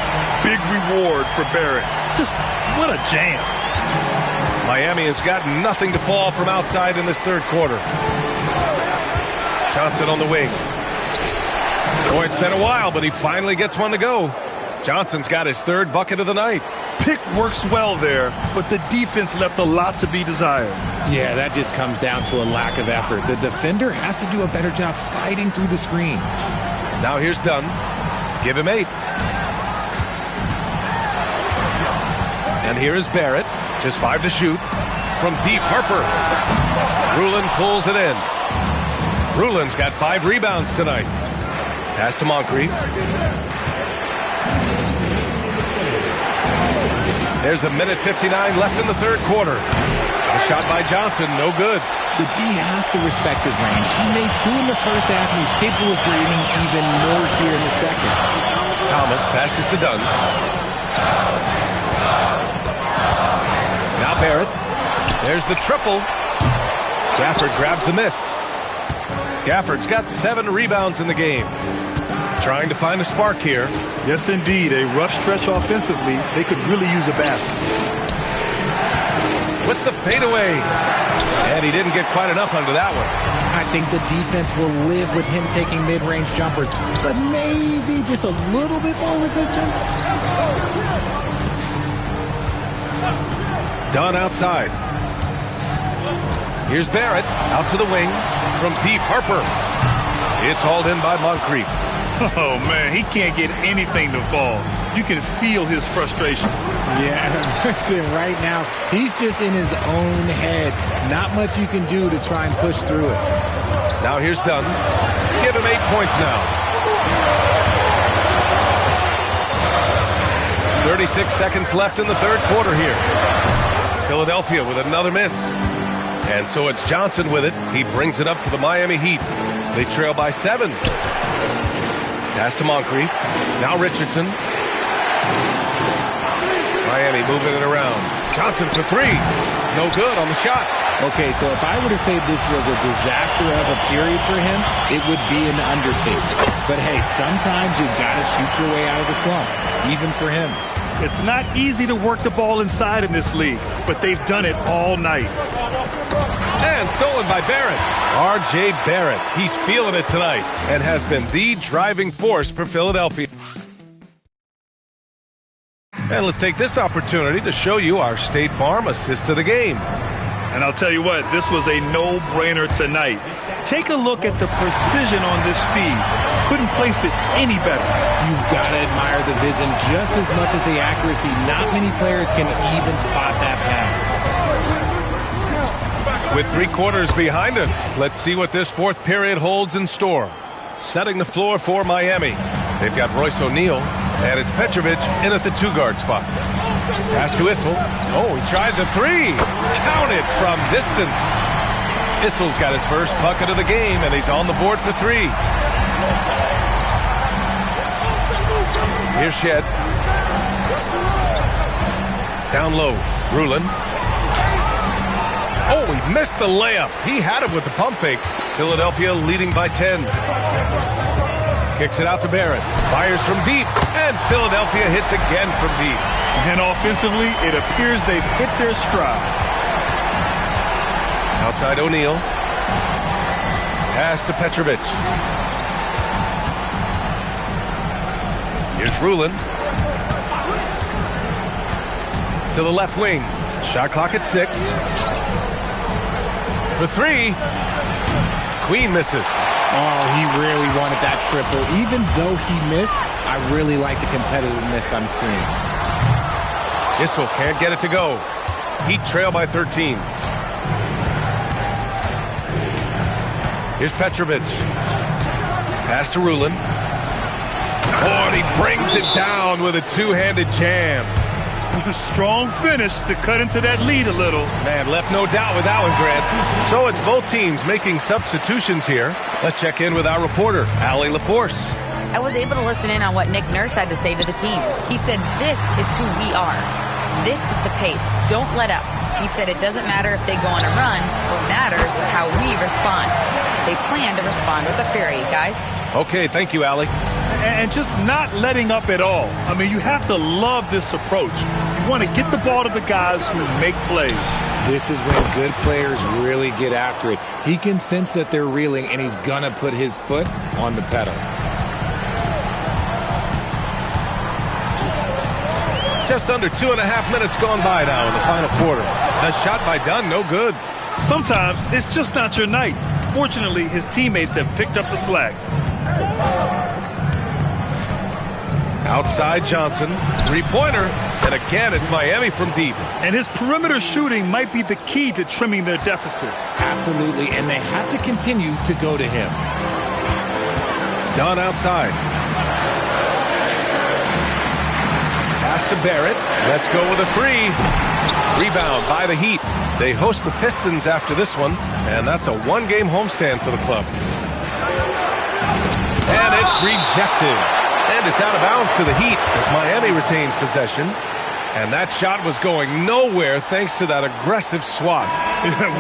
big reward for Barrett. Just what a jam. Miami has got nothing to fall from outside in this third quarter. Johnson on the wing. Boy, it's been a while, but he finally gets one to go. Johnson's got his third bucket of the night. Pick works well there, but the defense left a lot to be desired. Yeah, that just comes down to a lack of effort. The defender has to do a better job fighting through the screen. Now here's Dunn. Give him 8. And here is Barrett. Just 5 to shoot. From deep, Harper. Rulin pulls it in. Rulin's got 5 rebounds tonight. Pass to Moncrief. There's a minute 59 left in the third quarter. A shot by Johnson, no good. The D has to respect his range. He made 2 in the first half, and he's capable of draining even more here in the second. Thomas passes to Dunn. Now Barrett. There's the triple. Gafford grabs the miss. Gafford's got 7 rebounds in the game. Trying to find a spark here. Yes, indeed. A rough stretch offensively. They could really use a basket. With the fadeaway. And he didn't get quite enough under that one. I think the defense will live with him taking mid-range jumpers, but maybe just a little bit more resistance. Dunn outside. Here's Barrett. Out to the wing. From deep, Harper. It's hauled in by Moncrief. Oh, man, he can't get anything to fall. You can feel his frustration. Yeah, right now, he's just in his own head. Not much you can do to try and push through it. Now here's Dunn. Give him 8 points now. 36 seconds left in the third quarter here. Philadelphia with another miss. And so it's Johnson with it. He brings it up for the Miami Heat. They trail by 7. Pass to Moncrief. Now Richardson. Miami moving it around. Johnson for 3. No good on the shot. Okay, so if I were to say this was a disaster of a period for him, it would be an understatement. But hey, sometimes you gotta shoot your way out of the slump, even for him. It's not easy to work the ball inside in this league, but they've done it all night. And stolen by Barrett. R.J. Barrett. He's feeling it tonight and has been the driving force for Philadelphia. And let's take this opportunity to show you our State Farm assist of the game. And I'll tell you what, this was a no-brainer tonight. Take a look at the precision on this feed. Couldn't place it any better. You've got to admire the vision just as much as the accuracy. Not many players can even spot that pass. With 3 quarters behind us, let's see what this fourth period holds in store. Setting the floor for Miami. They've got Royce O'Neal, and it's Petrovic in at the 2-guard spot. Pass to Issel. Oh, he tries a 3. Counted from distance. Issel's got his first bucket of the game, and he's on the board for 3. Here's Shed. Down low. Rulin. Oh, he missed the layup. He had it with the pump fake. Philadelphia leading by 10. Kicks it out to Barrett. Fires from deep. And Philadelphia hits again from deep. And offensively, it appears they've hit their stride. Outside O'Neal. Pass to Petrovic. Here's Rulin. To the left wing. Shot clock at 6. For 3. Queen misses. Oh, he really wanted that triple. Even though he missed, I really like the competitiveness I'm seeing. Issel can't get it to go. Heat trail by 13. Here's Petrovic. Pass to Rulin. Oh, and he brings it down with a two-handed jam. Strong finish to cut into that lead a little. Man, left no doubt with that one, Grant. So it's both teams making substitutions here. Let's check in with our reporter, Allie LaForce. I was able to listen in on what Nick Nurse had to say to the team. He said, this is who we are. This is the pace. Don't let up. He said it doesn't matter if they go on a run. What matters is how we respond. They plan to respond with a fury, guys. Okay, thank you, Allie. And just not letting up at all. I mean, you have to love this approach. You want to get the ball to the guys who make plays. This is when good players really get after it. He can sense that they're reeling, and he's going to put his foot on the pedal. Just under 2.5 minutes gone by now in the final quarter. The shot by Dunn, no good. Sometimes it's just not your night. Fortunately, his teammates have picked up the slack. Outside Johnson, three-pointer, and again it's Miami from deep. And his perimeter shooting might be the key to trimming their deficit. Absolutely, and they have to continue to go to him. Dunn outside. Pass to Barrett. Let's go with a three. Rebound by the Heat. They host the Pistons after this one, and that's a one-game homestand for the club. And it's rejected. And it's out of bounds to the Heat as Miami retains possession. And that shot was going nowhere thanks to that aggressive swat.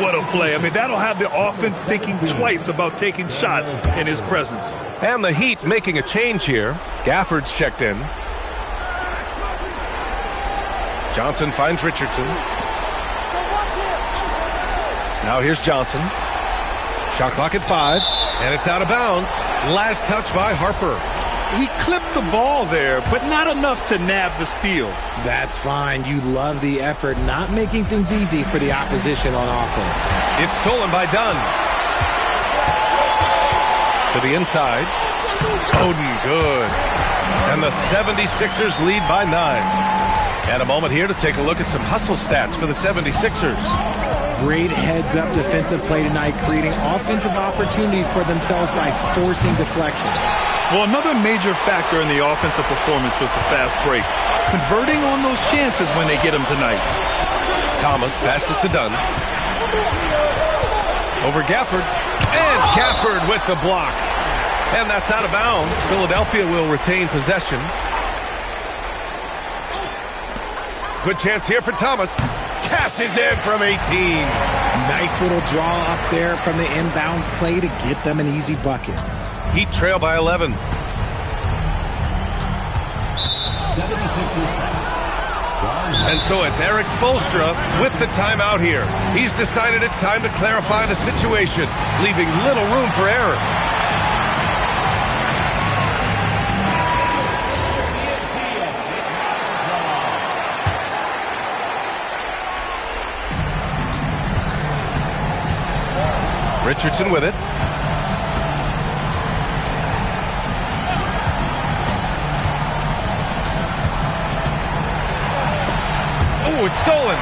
What a play. I mean, that'll have the offense thinking twice about taking shots in his presence. And the Heat making a change here. Gafford's checked in. Johnson finds Richardson. Now here's Johnson. Shot clock at 5. And it's out of bounds. Last touch by Harper. He clipped the ball there, but not enough to nab the steal. That's fine. You love the effort, not making things easy for the opposition on offense. It's stolen by Dunn. To the inside. Oden, good. And the 76ers lead by 9. And a moment here to take a look at some hustle stats for the 76ers. Great heads-up defensive play tonight, creating offensive opportunities for themselves by forcing deflections. Well, another major factor in the offensive performance was the fast break. Converting on those chances when they get them tonight. Thomas passes to Dunn. Over Gafford. And Gafford with the block. And that's out of bounds. Philadelphia will retain possession. Good chance here for Thomas. Cashes in from 18. Nice little draw up there from the inbounds play to get them an easy bucket. Heat trail by 11. And so it's Eric Spoelstra with the timeout here. He's decided it's time to clarify the situation, leaving little room for error. Richardson with it. Oh, it's stolen.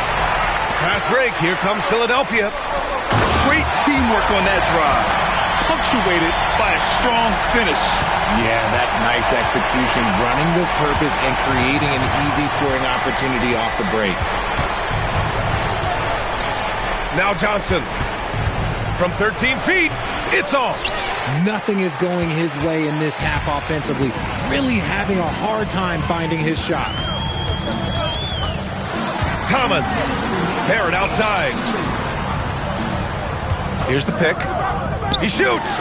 Fast break. Here comes Philadelphia. Great teamwork on that drive. Punctuated by a strong finish. Yeah, that's nice execution. Running with purpose and creating an easy scoring opportunity off the break. Now Johnson. From 13 feet, it's off. Nothing is going his way in this half offensively. Really having a hard time finding his shot. Thomas. Barrett outside. Here's the pick. He shoots.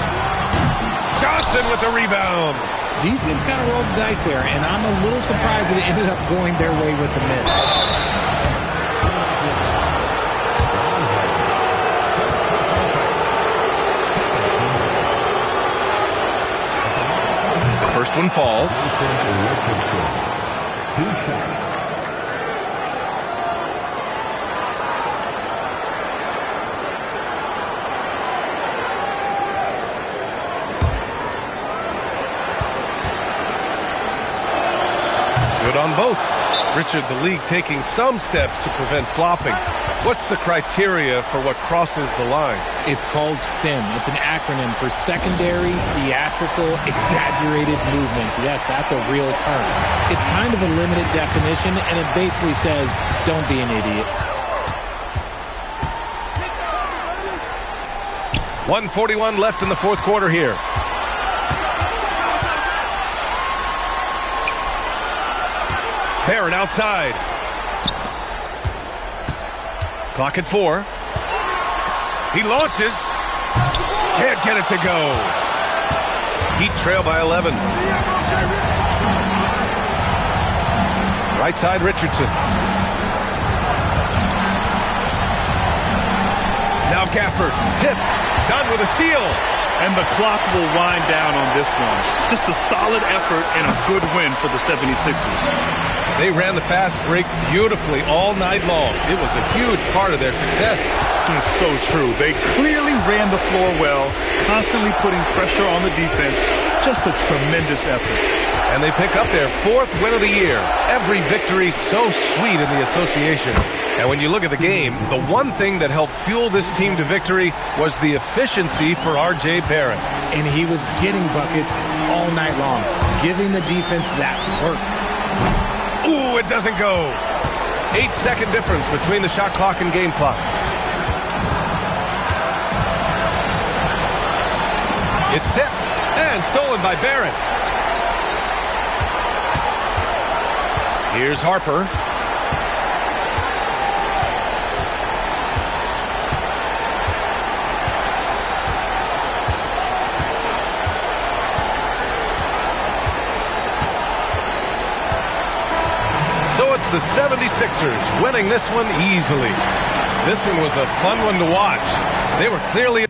Johnson with the rebound. Defense kind of rolled the dice there, and I'm a little surprised that it ended up going their way with the miss. First one falls. Good on both. Richard, the league taking some steps to prevent flopping. What's the criteria for what crosses the line? It's called STEM. It's an acronym for secondary, theatrical, exaggerated movements. Yes, that's a real term. It's kind of a limited definition, and it basically says, don't be an idiot. 1:41 left in the fourth quarter here. Barron outside. Clock at 4. He launches. Can't get it to go. Heat trail by 11. Right side, Richardson. Now Gafford. Tipped. Done with a steal. And the clock will wind down on this one. Just a solid effort and a good win for the 76ers. They ran the fast break beautifully all night long. It was a huge part of their success. It's so true. They clearly ran the floor well, constantly putting pressure on the defense. Just a tremendous effort. And they pick up their 4th win of the year. Every victory so sweet in the association. And when you look at the game, the one thing that helped fuel this team to victory was the efficiency for R.J. Barrett. And he was getting buckets all night long, giving the defense that work. Ooh, it doesn't go. 8-second difference between the shot clock and game clock. It's tipped and stolen by Barrett. Here's Harper. So it's the 76ers winning this one easily. This one was a fun one to watch. They were clearly